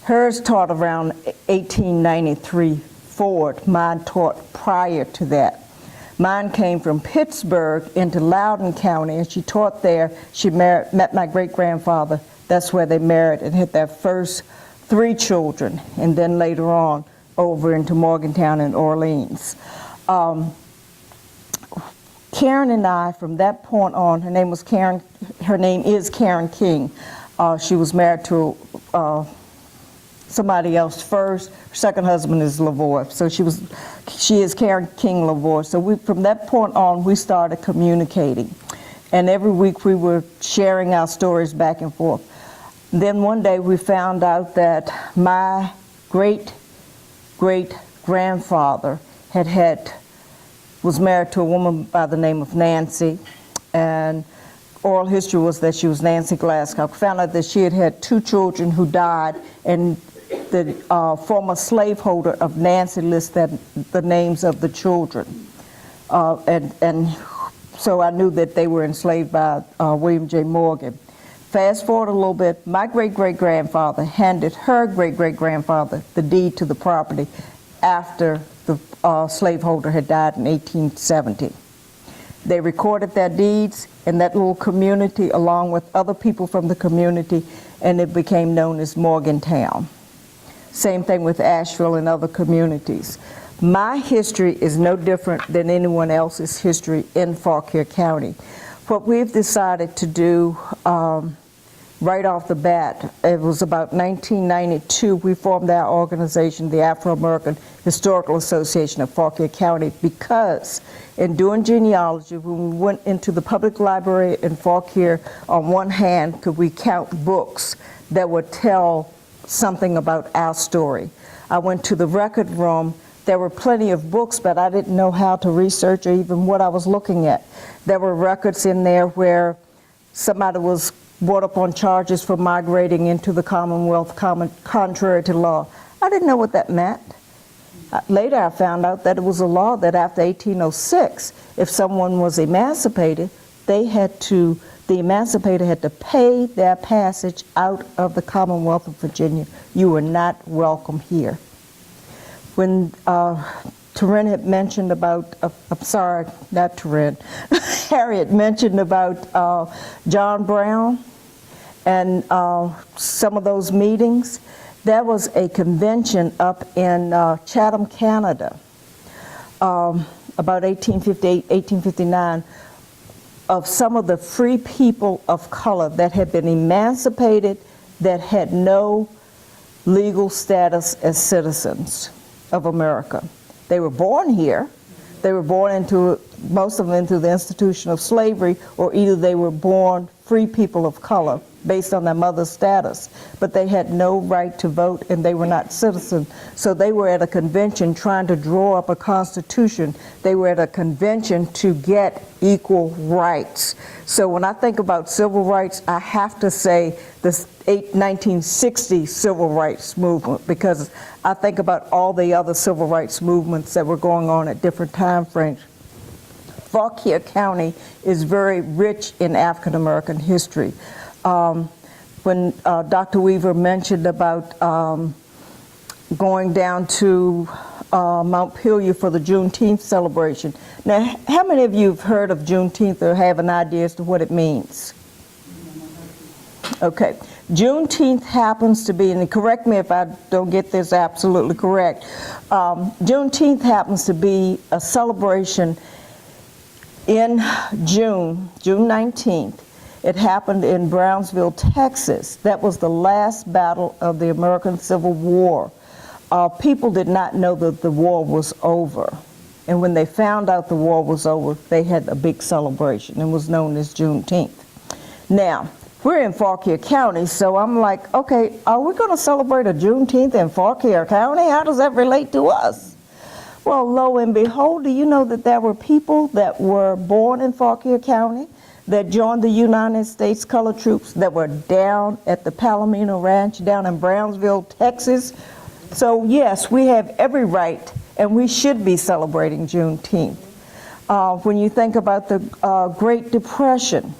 Hers taught around 1893 forward. Mine taught prior to that. Mine came from Pittsburgh into Loudoun County, and she taught there. She met my great-grandfather. That's where they married and had their first 3 children, and then later on over into Morgantown and Orleans. Karen and I, from that point on, her name is Karen King. She was married to somebody else first. Her second husband is LaVoy, so she is Karen King LaVoy. So from that point on, we started communicating, and every week we were sharing our stories back and forth. Then one day we found out that my great-great-grandfather was married to a woman by the name of Nancy, and oral history was that she was Nancy Glasgow. Found out that she had 2 children who died, and the former slaveholder of Nancy listed the names of the children. And so I knew that they were enslaved by William J. Morgan. Fast forward a little bit, my great-great-grandfather handed her great-great-grandfather the deed to the property after the slaveholder had died in 1870. They recorded their deeds in that little community along with other people from the community, and it became known as Morgantown. Same thing with Asheville and other communities. My history is no different than anyone else's history in Fauquier County. What we've decided to do right off the bat, it was about 1992, we formed our organization, the Afro-American Historical Association of Fauquier County, because in doing genealogy, when we went into the public library in Fauquier, on one hand, could we count books that would tell something about our story. I went to the record room. There were plenty of books, but I didn't know how to research or even what I was looking at. There were records in there where somebody was brought up on charges for migrating into the Commonwealth contrary to law. I didn't know what that meant. Later I found out that it was a law that after 1806, if someone was emancipated, the emancipator had to pay their passage out of the Commonwealth of Virginia. You were not welcome here. When Taryn had mentioned about, I'm sorry, not Taryn, Harriet mentioned about John Brown and some of those meetings, there was a convention up in Chatham, Canada, about 1858, 1859, of some of the free people of color that had been emancipated, that had no legal status as citizens of America. They were born here. They were born into, most of them into the institution of slavery, or either they were born free people of color based on their mother's status, but they had no right to vote and they were not citizens. So they were at a convention trying to draw up a constitution. They were at a convention to get equal rights. So when I think about civil rights, I have to say the 1960 civil rights movement, because I think about all the other civil rights movements that were going on at different time frames. Fauquier County is very rich in African American history. When Dr. Weaver mentioned about going down to Mount Pelion for the Juneteenth celebration. Now, how many of you have heard of Juneteenth or have an idea as to what it means? Okay. Juneteenth happens to be, and correct me if I don't get this absolutely correct, Juneteenth happens to be a celebration in June 19th. It happened in Brownsville, Texas. That was the last battle of the American Civil War. People did not know that the war was over. And when they found out the war was over, they had a big celebration and was known as Juneteenth. Now, we're in Fauquier County, so I'm like, okay, are we going to celebrate a Juneteenth in Fauquier County? How does that relate to us? Well, lo and behold, do you know that there were people that were born in Fauquier County that joined the United States Colored Troops that were down at the Palomino Ranch down in Brownsville, Texas? So yes, we have every right, and we should be celebrating Juneteenth. When you think about the Great Depression,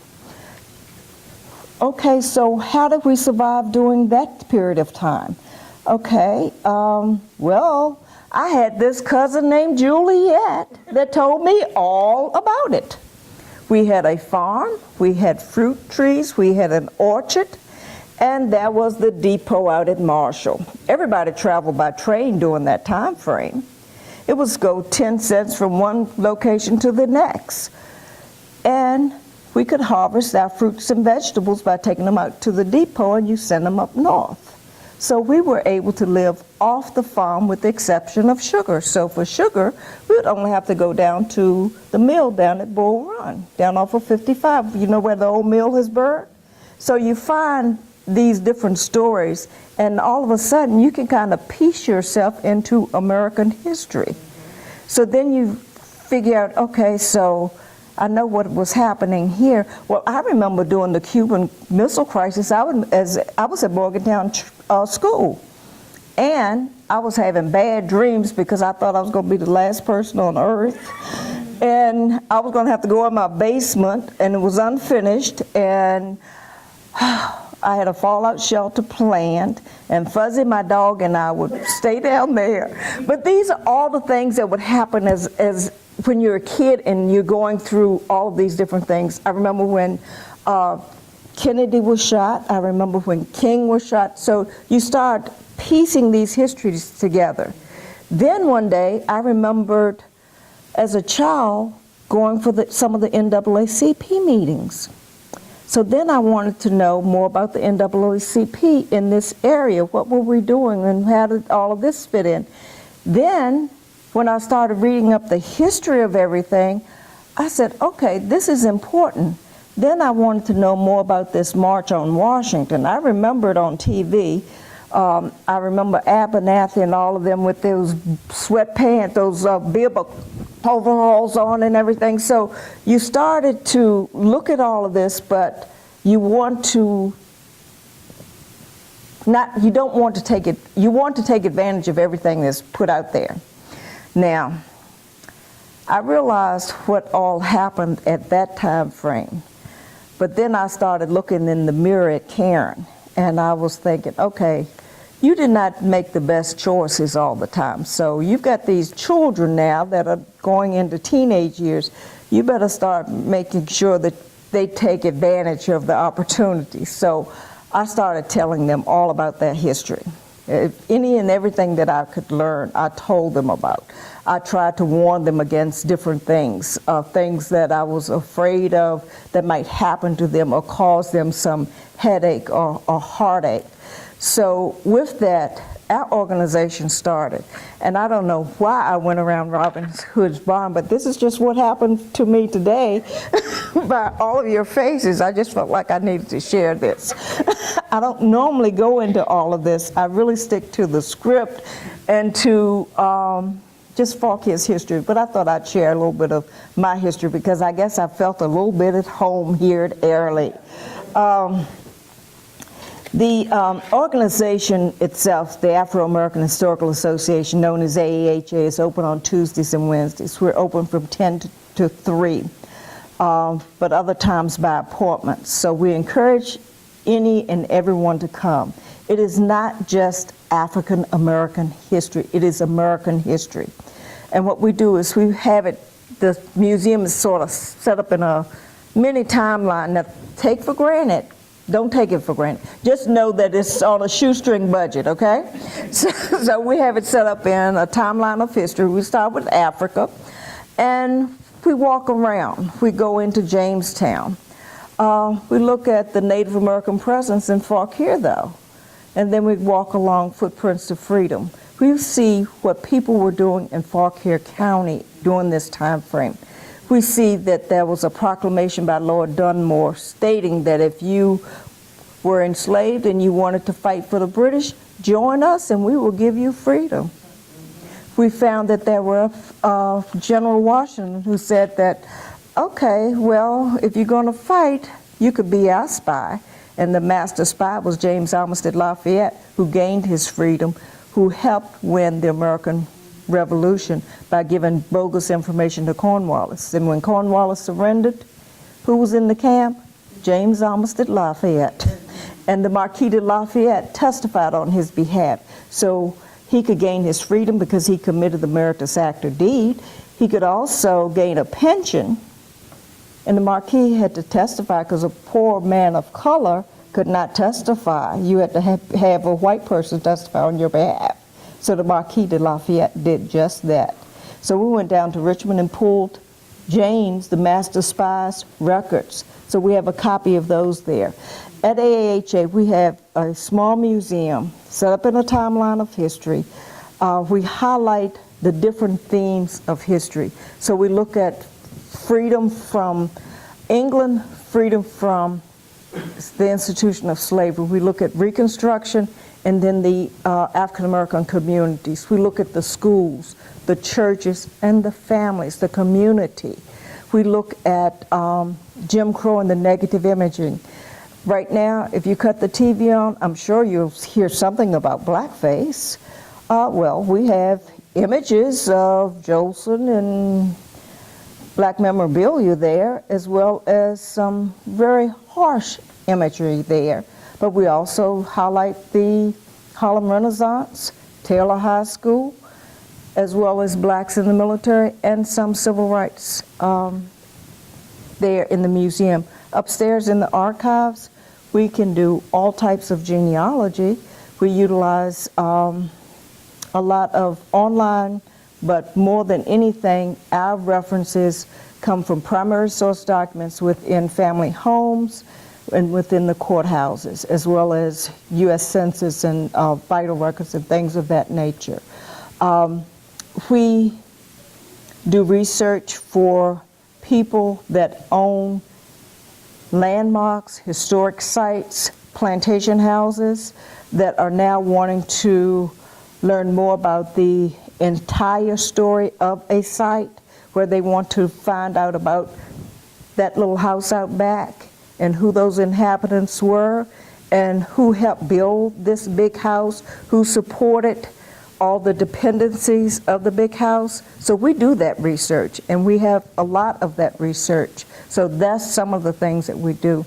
okay, so how did we survive during that period of time? Okay, well, I had this cousin named Juliet that told me all about it. We had a farm, we had fruit trees, we had an orchard, and there was the depot out at Marshall. Everybody traveled by train during that time frame. It was go 10 cents from one location to the next. And we could harvest our fruits and vegetables by taking them out to the depot, and you send them up north. So we were able to live off the farm with the exception of sugar. So for sugar, we would only have to go down to the mill down at Bull Run, down off of 55. You know where the old mill is burned? So you find these different stories, and all of a sudden you can kind of piece yourself into American history. So then you figure out, okay, so I know what was happening here. Well, I remember during the Cuban Missile Crisis, I was at Morgantown School, and I was having bad dreams because I thought I was going to be the last person on earth, and I was going to have to go in my basement, and it was unfinished, and I had a fallout shelter planned, and Fuzzy, my dog, and I would stay down there. But these are all the things that would happen as when you're a kid and you're going through all of these different things. I remember when Kennedy was shot. I remember when King was shot. So you start piecing these histories together. Then one day, I remembered as a child going for some of the NAACP meetings. So then I wanted to know more about the NAACP in this area. What were we doing and how did all of this fit in? Then when I started reading up the history of everything, I said, okay, this is important. Then I wanted to know more about this March on Washington. I remember it on TV. I remember Abernathy and all of them with those sweatpants, those bib overalls on and everything. So you started to look at all of this, but you want to you want to take advantage of everything that's put out there. Now, I realized what all happened at that time frame, but then I started looking in the mirror at Karen, and I was thinking, okay, you did not make the best choices all the time. So you've got these children now that are going into teenage years. You better start making sure that they take advantage of the opportunity. So I started telling them all about their history. Any and everything that I could learn, I told them about. I tried to warn them against different things, things that I was afraid of that might happen to them or cause them some headache or heartache. So with that, our organization started. And I don't know why I went around Robin Hood's barn, but this is just what happened to me today by all of your faces. I just felt like I needed to share this. I don't normally go into all of this. I really stick to the script and to just Fauquier's history, but I thought I'd share a little bit of my history because I guess I felt a little bit at home here at Airlie. The organization itself, the Afro-American Historical Association, known as AAHA, is open on Tuesdays and Wednesdays. We're open from 10 to 3, but other times by appointment. So we encourage any and everyone to come. It is not just African American history, it is American history. And what we do is we have it, the museum is sort of set up in a mini timeline that take for granted. Don't take it for granted. Just know that it's on a shoestring budget, okay? So we have it set up in a timeline of history. We start with Africa, and we walk around. We go into Jamestown. We look at the Native American presence in Fauquier, though, and then we walk along Footprints to Freedom. We see what people were doing in Fauquier County during this time frame. We see that there was a proclamation by Lord Dunmore stating that if you were enslaved and you wanted to fight for the British, join us and we will give you freedom. We found that there were General Washington who said that, okay, well, if you're going to fight, you could be our spy. And the master spy was James Armistead Lafayette, who gained his freedom, who helped win the American Revolution by giving bogus information to Cornwallis. And when Cornwallis surrendered, who was in the camp? James Armistead Lafayette. And the Marquis de Lafayette testified on his behalf. So he could gain his freedom because he committed the meritorious act or deed. He could also gain a pension, and the Marquis had to testify because a poor man of color could not testify. You had to have a white person testify on your behalf. So the Marquis de Lafayette did just that. So we went down to Richmond and pulled James, the Master Spy's records. So we have a copy of those there. At AAHA, we have a small museum set up in a timeline of history. We highlight the different themes of history. So we look at freedom from England, freedom from the institution of slavery. We look at Reconstruction and then the African American communities. We look at the schools, the churches, and the families, the community. We look at Jim Crow and the negative imaging. Right now, if you cut the TV on, I'm sure you'll hear something about blackface. Well, we have images of Jolson and black memorabilia there, as well as some very harsh imagery there. But we also highlight the Harlem Renaissance, Taylor High School, as well as blacks in the military and some civil rights there in the museum. Upstairs in the archives, we can do all types of genealogy. We utilize a lot of online, but more than anything, our references come from primary source documents within family homes and within the courthouses, as well as U.S. Census and vital records and things of that nature. We do research for people that own landmarks, historic sites, plantation houses that are now wanting to learn more about the entire story of a site, where they want to find out about that little house out back and who those inhabitants were and who helped build this big house, who supported all the dependencies of the big house. So we do that research, and we have a lot of that research. So that's some of the things that we do.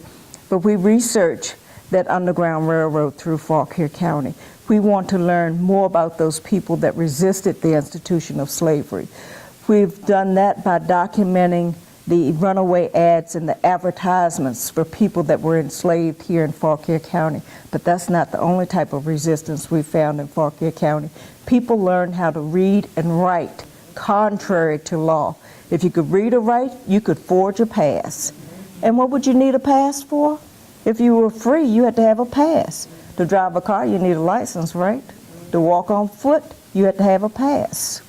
But we research that Underground Railroad through Fauquier County. We want to learn more about those people that resisted the institution of slavery. We've done that by documenting the runaway ads and the advertisements for people that were enslaved here in Fauquier County. But that's not the only type of resistance we found in Fauquier County. People learned how to read and write contrary to law. If you could read or write, you could forge a pass. And what would you need a pass for? If you were free, you had to have a pass. To drive a car, you need a license, right? To walk on foot, you had to have a pass.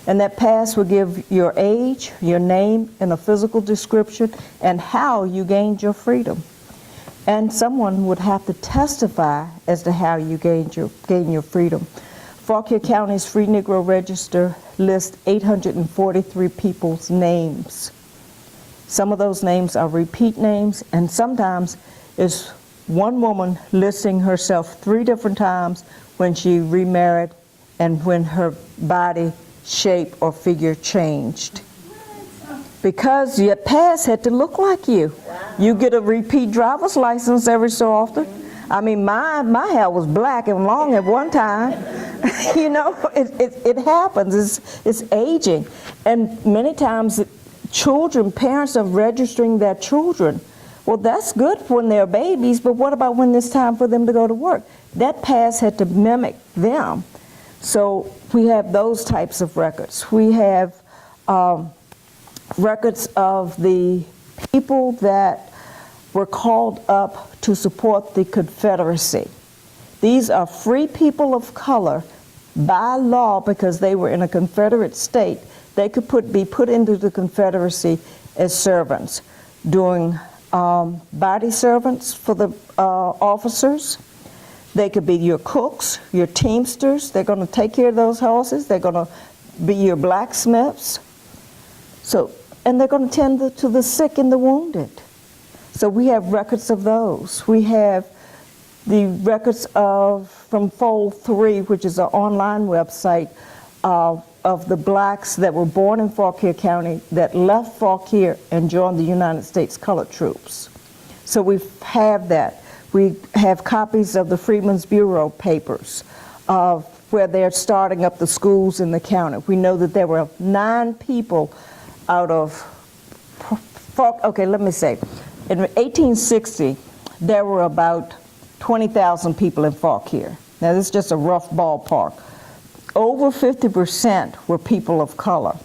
And that pass would give your age, your name, and a physical description, and how you gained your freedom. And someone would have to testify as to how you gained your freedom. Fauquier County's Free Negro Register lists 843 people's names. Some of those names are repeat names, and sometimes it's one woman listing herself 3 different times when she remarried and when her body shape or figure changed. Because your past had to look like you. You get a repeat driver's license every so often. I mean, my hair was black and long at one time. You know, it happens. It's aging. And many times parents are registering their children. Well, that's good when they're babies, but what about when it's time for them to go to work? That past had to mimic them. So we have those types of records. We have records of the people that were called up to support the Confederacy. These are free people of color by law, because they were in a Confederate state. They could be put into the Confederacy as servants, doing body servants for the officers. They could be your cooks, your teamsters. They're going to take care of those horses. They're going to be your blacksmiths. And they're going to tend to the sick and the wounded. So we have records of those. We have the records from Fold 3, which is an online website of the blacks that were born in Fauquier County that left Fauquier and joined the United States Colored Troops. So we have that. We have copies of the Freedmen's Bureau papers of where they're starting up the schools in the county. We know that there were 9 people out of, okay, let me say, in 1860, there were about 20,000 people in Fauquier. Now, this is just a rough ballpark. Over 50% were people of color.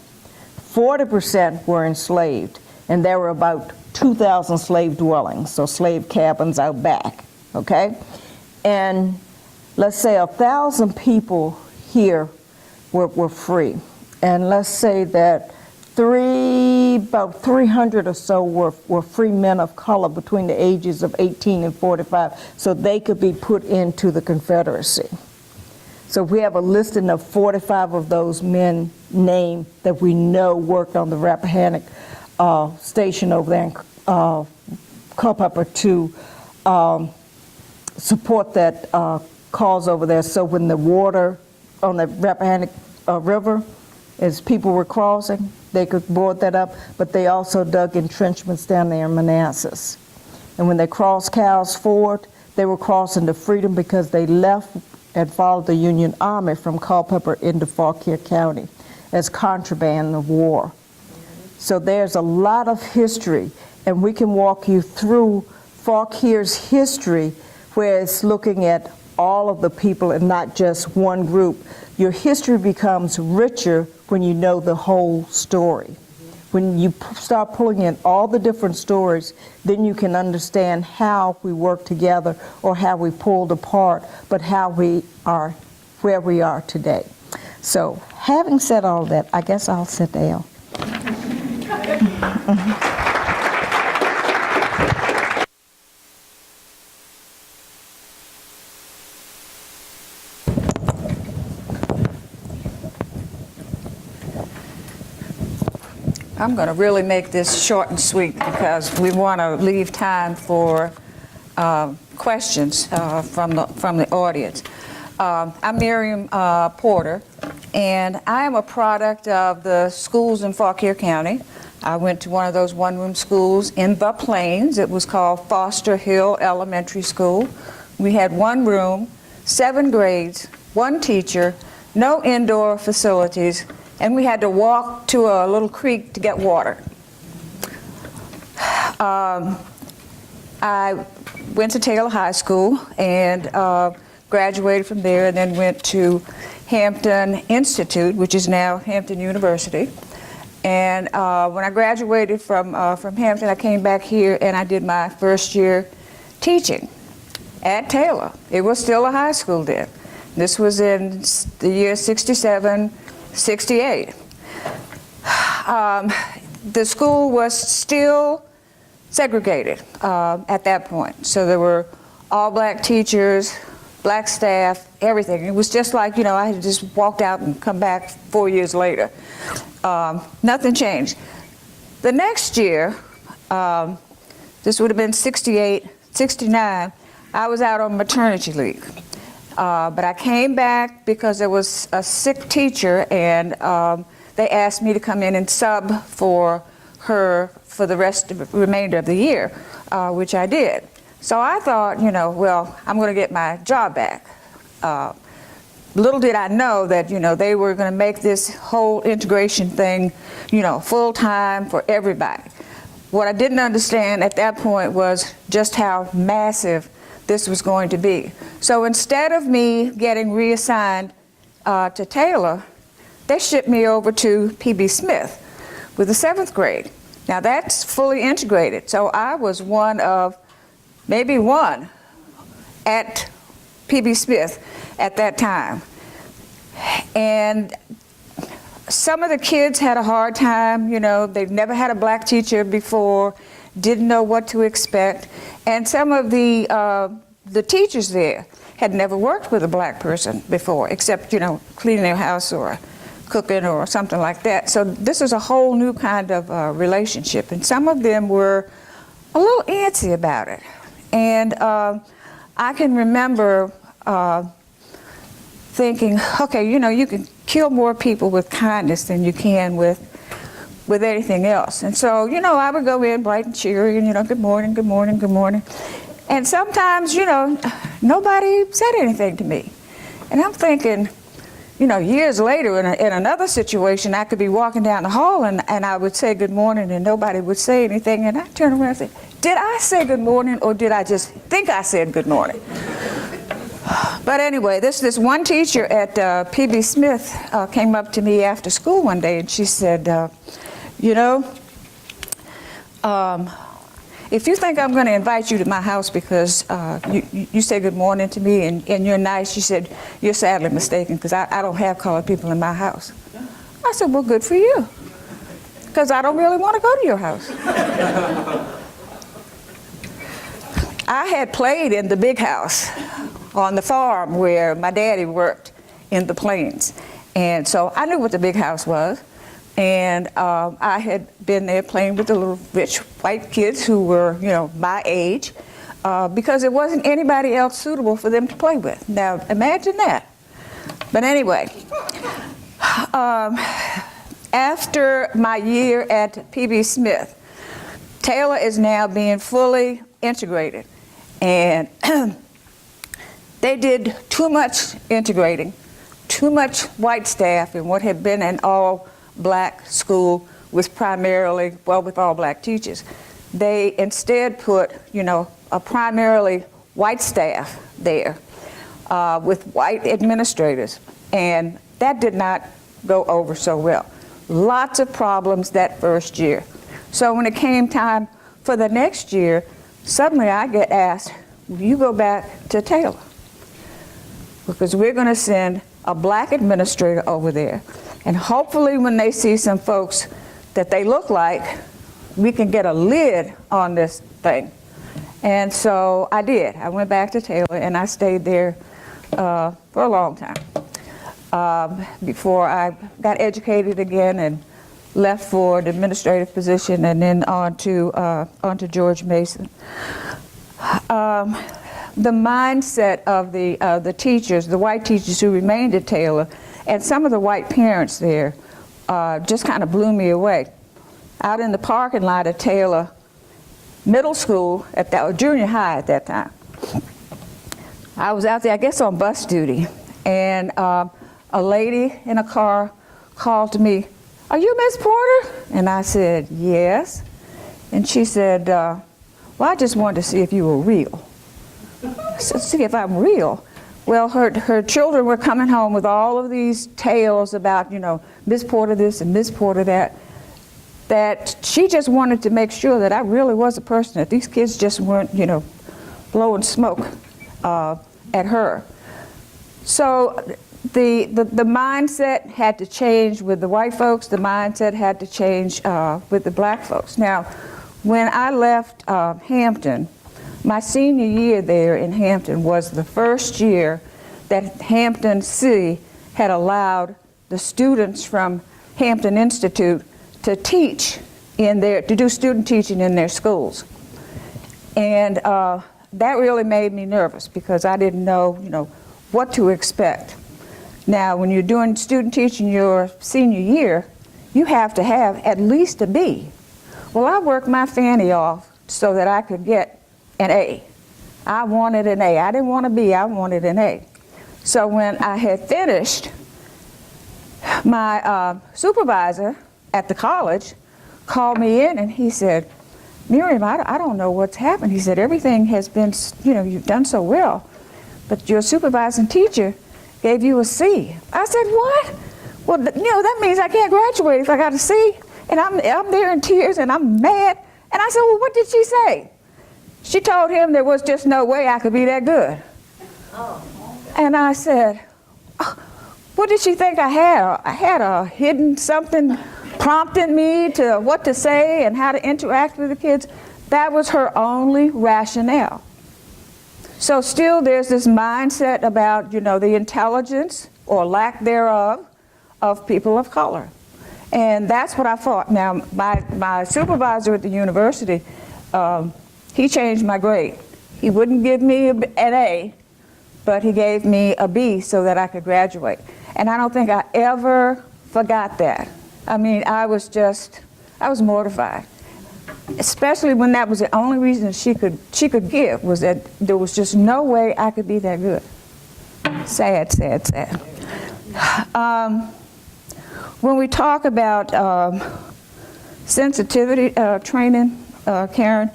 40% were enslaved, and there were about 2,000 slave dwellings, so slave cabins out back, okay? And let's say 1,000 people here were free. And let's say that about 300 or so were free men of color between the ages of 18 and 45, so they could be put into the Confederacy. So we have a listing of 45 of those men named that we know worked on the Rappahannock station over there in Culpeper to support that cause over there. So when the water on the Rappahannock River, as people were crossing, they could board that up, but they also dug entrenchments down there in Manassas. And when they crossed Cowles Ford, they were crossing to freedom because they left and followed the Union Army from Culpeper into Fauquier County as contraband of war. So there's a lot of history, and we can walk you through Fauquier's history, where it's looking at all of the people and not just one group. Your history becomes richer when you know the whole story. When you start pulling in all the different stories, then you can understand how we work together or how we pulled apart, but how we are where we are today. So having said all that, I guess I'll sit down. I'm going to really make this short and sweet because we want to leave time for questions from the audience. I'm Miriam Porter, and I am a product of the schools in Fauquier County. I went to one of those one-room schools in the Plains. It was called Foster Hill Elementary School. We had one room, 7 grades, 1 teacher, no indoor facilities, and we had to walk to a little creek to get water. I went to Taylor High School and graduated from there, and then went to Hampton Institute, which is now Hampton University. And when I graduated from Hampton, I came back here and I did my first year teaching at Taylor. It was still a high school then. This was in the year 67, 68. The school was still segregated at that point. So there were all black teachers, black staff, everything. It was just like, I had just walked out and come back 4 years later. Nothing changed. The next year, this would have been 68, 69, I was out on maternity leave. But I came back because there was a sick teacher, and they asked me to come in and sub for her for the remainder of the year, which I did. So I thought, well, I'm going to get my job back. Little did I know that, they were going to make this whole integration thing, full-time for everybody. What I didn't understand at that point was just how massive this was going to be. So instead of me getting reassigned to Taylor, they shipped me over to P.B. Smith with the 7th grade. Now that's fully integrated. So I was one of maybe one at P.B. Smith at that time. And some of the kids had a hard time, they've never had a black teacher before, didn't know what to expect. And some of the teachers there had never worked with a black person before, except, cleaning their house or cooking or something like that. So this is a whole new kind of relationship. And some of them were a little antsy about it. And I can remember thinking, okay, you can kill more people with kindness than you can with anything else. And so, I would go in bright and cheery and, good morning, good morning, good morning. And sometimes, nobody said anything to me. And I'm thinking, years later in another situation, I could be walking down the hall and I would say good morning and nobody would say anything, and I turn around and say, did I say good morning or did I just think I said good morning? But anyway, this one teacher at PB Smith came up to me after school one day and she said, if you think I'm going to invite you to my house because you say good morning to me and you're nice, she said, you're sadly mistaken because I don't have colored people in my house. I said, well, good for you, because I don't really want to go to your house. I had played in the big house on the farm where my daddy worked in the plains. And so I knew what the big house was. And I had been there playing with the little rich white kids who were, my age, because there wasn't anybody else suitable for them to play with. Now, imagine that. But anyway, after my year at PB Smith, Taylor is now being fully integrated. And they did too much integrating, too much white staff in what had been an all-black school with all black teachers. They instead put, a primarily white staff there with white administrators, and that did not go over so well. Lots of problems that first year. So when it came time for the next year, suddenly I get asked, will you go back to Taylor? Because we're going to send a black administrator over there. And hopefully when they see some folks that they look like, we can get a lid on this thing. And so I did. I went back to Taylor and I stayed there for a long time before I got educated again and left for an administrative position and then on to George Mason. The mindset of the teachers, the white teachers who remained at Taylor, and some of the white parents there just kind of blew me away. Out in the parking lot at Taylor Middle School, junior high at that time, I was out there, I guess on bus duty, and a lady in a car called to me, "Are you Miss Porter?" And I said, "Yes." And she said, "Well, I just wanted to see if you were real." I said, "See if I'm real?" Well, her children were coming home with all of these tales about, Miss Porter this and Miss Porter that she just wanted to make sure that I really was a person, that these kids just weren't, blowing smoke at her. So the mindset had to change with the white folks, the mindset had to change with the black folks. Now, when I left Hampton, my senior year there in Hampton was the first year that Hampton City had allowed the students from Hampton Institute to teach to do student teaching in their schools. And that really made me nervous because I didn't know, what to expect. Now, when you're doing student teaching your senior year, you have to have at least a B. Well, I worked my fanny off so that I could get an A. I wanted an A. I didn't want a B, I wanted an A. So when I had finished, my supervisor at the college called me in and he said, "Miriam, I don't know what's happened." He said, "Everything has been, you've done so well, but your supervising teacher gave you a C." I said, "What?" "Well, that means I can't graduate if I got a C." And I'm there in tears and I'm mad. And I said, "Well, what did she say?" She told him there was just no way I could be that good. Oh. And I said, "What did she think I had? I had a hidden something prompting me to what to say and how to interact with the kids." That was her only rationale. So still there's this mindset about, the intelligence or lack thereof of people of color. And that's what I thought. Now, my supervisor at the university, he changed my grade. He wouldn't give me an A, but he gave me a B so that I could graduate. And I don't think I ever forgot that. I mean, I was mortified. Especially when that was the only reason she could give, was that there was just no way I could be that good. Sad, sad, sad. When we talk about sensitivity training, Karen,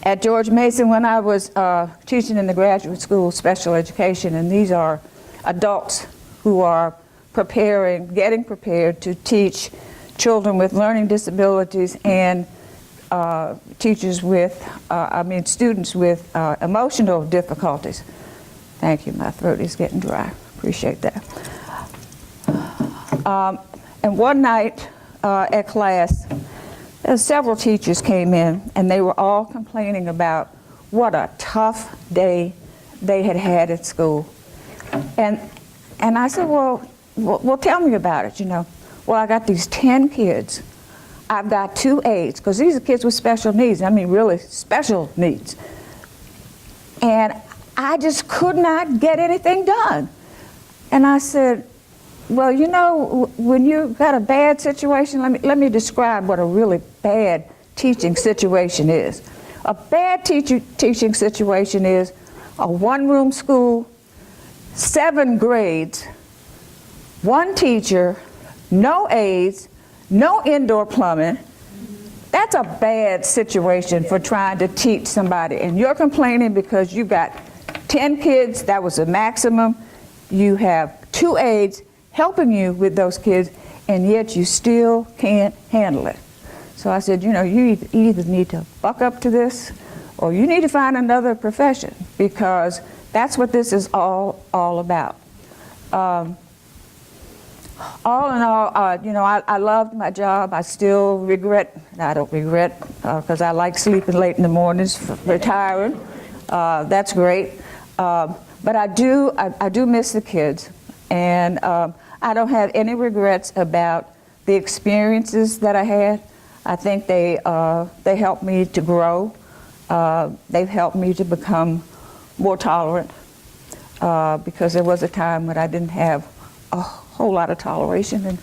at George Mason when I was teaching in the graduate school special education, and these are adults who are getting prepared to teach children with learning disabilities and students with emotional difficulties. Thank you, my throat is getting dry. Appreciate that. And one night at class, several teachers came in and they were all complaining about what a tough day they had had at school. And I said, well, tell me about it, you know. Well, I got these 10 kids. I've got 2 aides, because these are kids with special needs. I mean, really special needs. And I just could not get anything done. And I said, well, you know, when you've got a bad situation, let me describe what a really bad teaching situation is. A bad teaching situation is a one-room school, 7 grades, 1 teacher, no aides, no indoor plumbing. That's a bad situation for trying to teach somebody. And you're complaining because you got 10 kids, that was the maximum. You have 2 aides helping you with those kids, and yet you still can't handle it. So I said, you know, you either need to buck up to this or you need to find another profession, because that's what this is all about. All in all, you know, I loved my job. I still regret, I don't regret, because I like sleeping late in the mornings, retiring. That's great. But I do miss the kids. And I don't have any regrets about the experiences that I had. I think they helped me to grow. They've helped me to become more tolerant, because there was a time when I didn't have a whole lot of toleration. And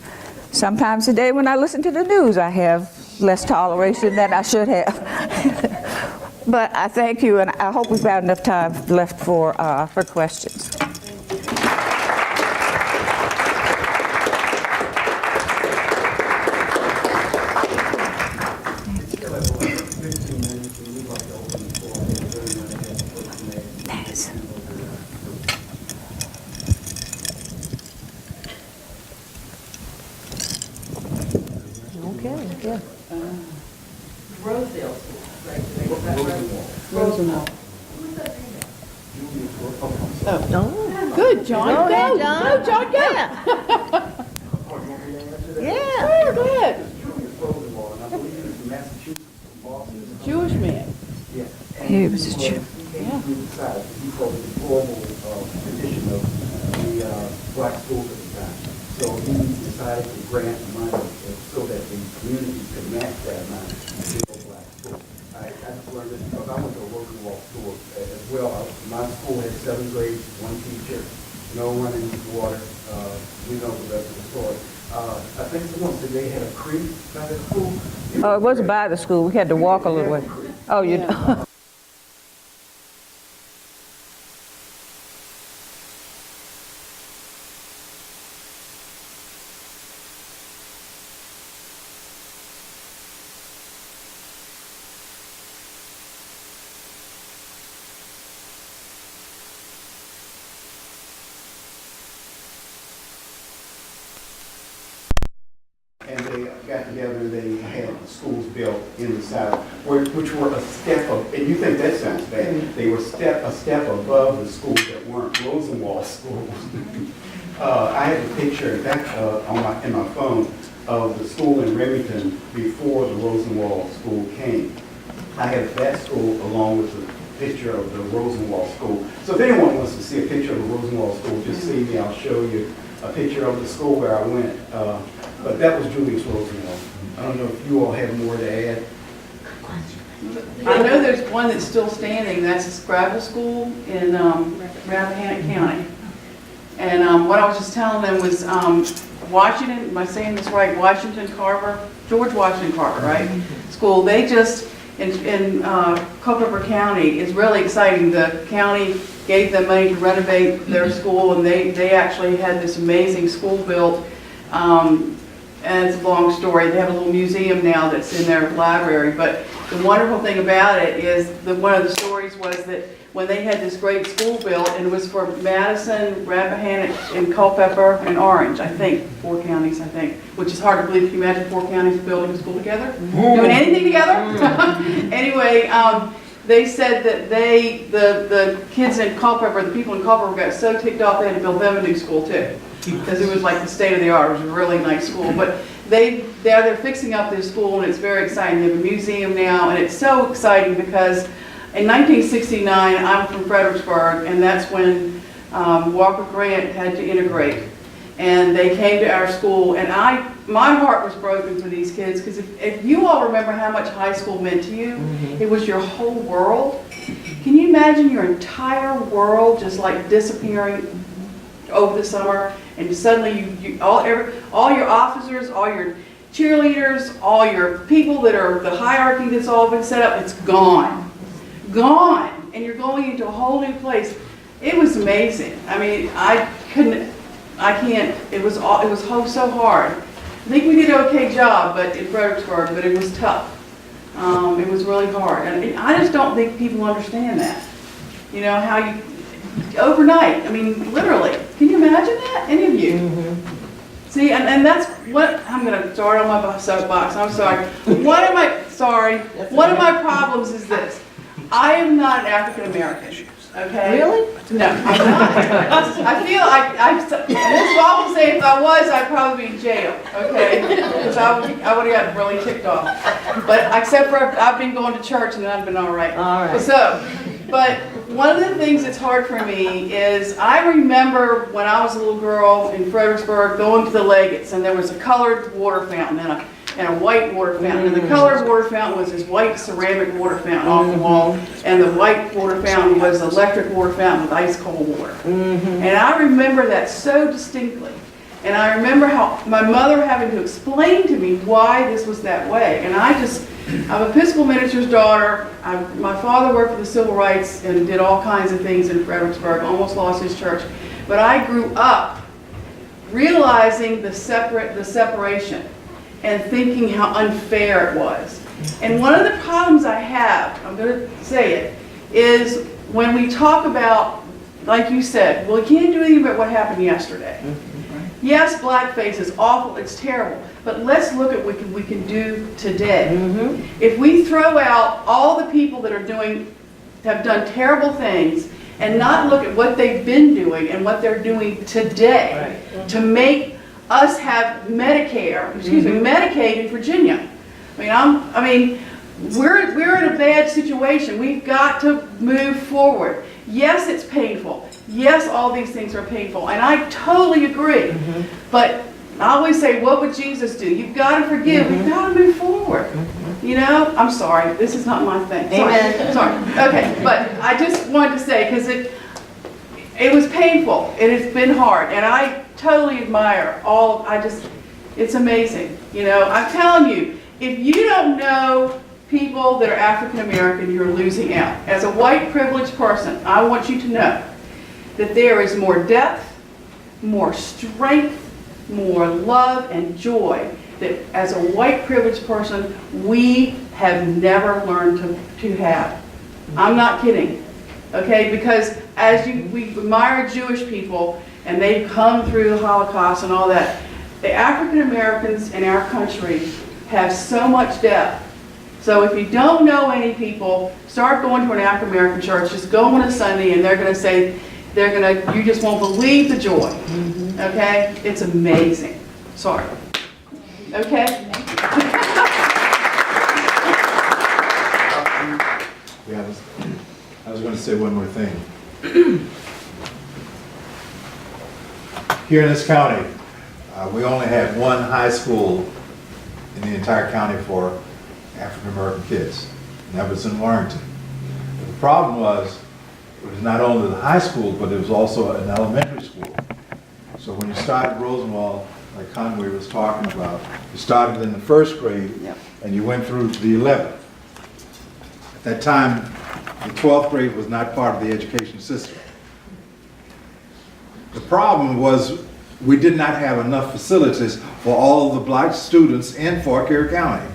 sometimes today when I listen to the news, I have less toleration than I should have. But I thank you, and I hope we've got enough time left for questions. Good, John. Go ahead, Go, John. Go, John, go. Yeah. Go ahead. Jewish man. He was a Jew. Condition of the black schools at the time. So he decided to grant money so that the community could match that money to the black school. I just learned this because I went to a Rosenwald school as well. My school had 7 grades, 1 teacher, no running water. We know the rest of the story. I think someone said they had a creek by the school. Oh, it wasn't by the school. We had to walk a little way. Oh, you know. And they got together and they had schools built in the South, which were a step of, and you think that sounds bad, they were a step above the schools that weren't Rosenwald schools. I have a picture, in fact, in my phone, of the school in Remington before the Rosenwald school came. I have that school along with the picture of the Rosenwald school. So if anyone wants to see a picture of the Rosenwald school, just see me, I'll show you a picture of the school where I went. But that was Julius Rosenwald. I don't know if you all have more to add. I know there's one that's still standing. That's a Scrabble school in Rappahannock County. And what I was just telling them was Washington, am I saying this right? George Washington Carver, right? School. They just in Culpeper County is really exciting. The county gave them money to renovate their school, and they actually had this amazing school built. And it's a long story. They have a little museum now that's in their library. But the wonderful thing about it is that one of the stories was that when they had this great school built, and it was for Madison, Rappahannock, and Culpeper, and Orange, I think, 4 counties, I think, which is hard to believe. Can you imagine 4 counties building a school together? Doing anything together? Anyway, they said that the kids in Culpeper, the people in Culpeper got so ticked off they had to build them a new school too. Because it was like the state of the art. It was a really nice school. But they're fixing up their school, and it's very exciting. They have a museum now, and it's so exciting because in 1969, I'm from Fredericksburg, and that's when Walker Grant had to integrate. And they came to our school, and my heart was broken for these kids, because if you all remember how much high school meant to you, it was your whole world. Can you imagine your entire world just like disappearing over the summer, and suddenly all your officers, all your cheerleaders, all your people that are the hierarchy that's all been set up, it's gone. Gone. And you're going into a whole new place. It was amazing. I mean, it was so hard. I think we did an okay job in Fredericksburg, but it was tough. It was really hard. And I just don't think people understand that. You know, how you, overnight, I mean, literally. Can you imagine that? Any of you? See, and that's what, I'm going to start on my soapbox, I'm sorry. One of my problems is this. I am not an African American, okay? Really? No, I'm not. I feel like, and this is all I'm saying, if I was, I'd probably be in jail, okay? Because I would have gotten really ticked off. But except for I've been going to church and I've been all right. All right. So, but one of the things that's hard for me is I remember when I was a little girl in Fredericksburg going to the Leggett's, and there was a colored water fountain and a white water fountain. And the colored water fountain was this white ceramic water fountain off the wall, and the white water fountain was electric water fountain with ice cold water. And I remember that so distinctly. And I remember how my mother having to explain to me why this was that way. And I'm a Episcopal minister's daughter. My father worked for the civil rights and did all kinds of things in Fredericksburg, almost lost his church. But I grew up realizing the separation and thinking how unfair it was. And one of the problems I have, I'm going to say it, is when we talk about, like you said, well, we can't do anything about what happened yesterday. Yes, blackface is awful, it's terrible, but let's look at what we can do today. If we throw out all the people that have done terrible things and not look at what they've been doing and what they're doing today to make us have Medicaid in Virginia. I mean, we're in a bad situation. We've got to move forward. Yes, it's painful. Yes, all these things are painful, and I totally agree. But I always say, what would Jesus do? You've got to forgive. We've got to move forward. You know, I'm sorry. This is not my thing. Amen. Sorry. Okay, but I just wanted to say, because it was painful. It has been hard, and I totally admire it's amazing. You know, I'm telling you, if you don't know people that are African American, you're losing out. As a white privileged person, I want you to know that there is more depth, more strength, more love and joy that as a white privileged person, we have never learned to have. I'm not kidding, okay? Because we admire Jewish people, and they've come through the Holocaust and all that. The African Americans in our country have so much depth. So if you don't know any people, start going to an African American church. Just go on a Sunday, and they're going to say, you just won't believe the joy. Okay? It's amazing. Sorry. Okay? I was going to say one more thing. Here in this county, we only had one high school in the entire county for African American kids, and that was in Warrington. But the problem was, it was not only the high school, but it was also an elementary school. So when you started Rosenwald, like Conway was talking about, you started in the first grade, and you went through to the 11th. that time, the 12th grade was not part of the education system. The problem was we did not have enough facilities for all of the black students in Fauquier County.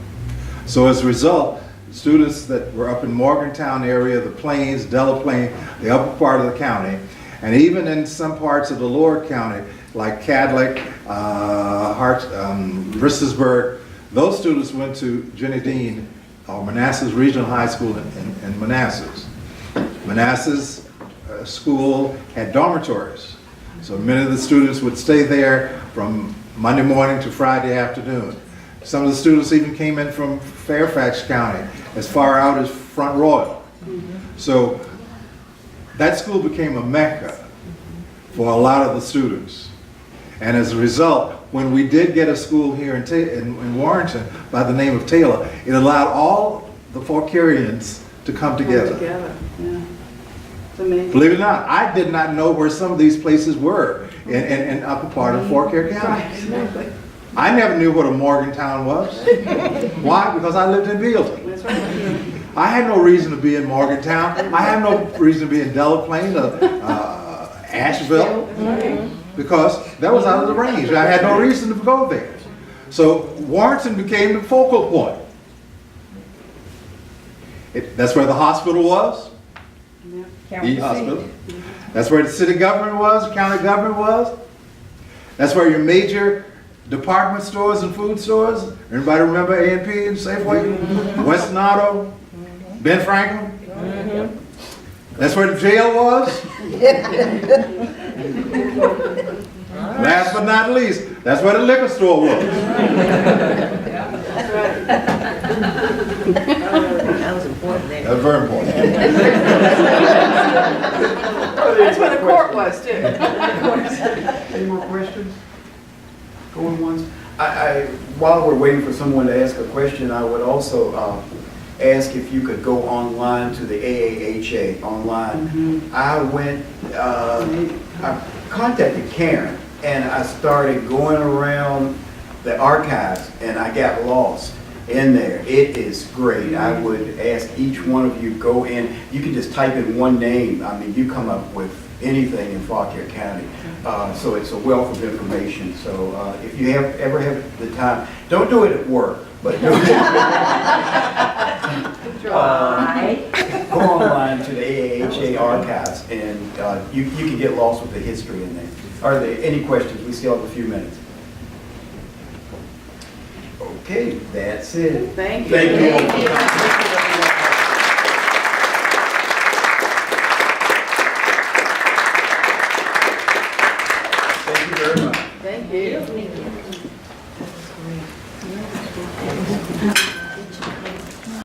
So as a result, students that were up in Morgantown area, the Plains, Delaplane, the upper part of the county, and even in some parts of the lower county, like Cadlick, Bristersburg, those students went to Jenny Dean, Manassas Regional High School in Manassas. Manassas school had dormitories. So many of the students would stay there from Monday morning to Friday afternoon. Some of the students even came in from Fairfax County, as far out as Front Royal. So that school became a mecca for a lot of the students. And as a result, when we did get a school here in Warrenton by the name of Taylor, it allowed all the Fauquierians to come together. Yeah. It's amazing. Believe it or not, I did not know where some of these places were in upper part of Fauquier County. Exactly. I never knew what a Morgantown was. Why? Because I lived in Bealeton. That's right. I had no reason to be in Morgantown. I had no reason to be in Delaplane or Asheville, because that was out of the range. I had no reason to go there. So Warrenton became the focal point. That's where the hospital was, the hospital. That's where the city government was, county government was. That's where your major department stores and food stores. Everybody remember A&P and Safeway? Weston Auto, Ben Franklin? That's where the jail was. Last but not least, that's where the liquor store was. That's right. That was important there. That's very important. That's where the court was, too. Any more questions? Going once? While we're waiting for someone to ask a question, I would also ask if you could go online to the AAHA online. I went, I contacted Karen, and I started going around the archives, and I got lost in there. It is great. I would ask each one of you, go in. You can just type in one name. I mean, you come up with anything in Fauquier County. So it's a wealth of information. So if you ever have the time, don't do it at work, but do it. Go online to the AAHA archives, and you can get lost with the history in there. Are there any questions? We still have a few minutes. Okay, that's it. Thank you. Thank you all. Thank you. Thank you very much. Thank you.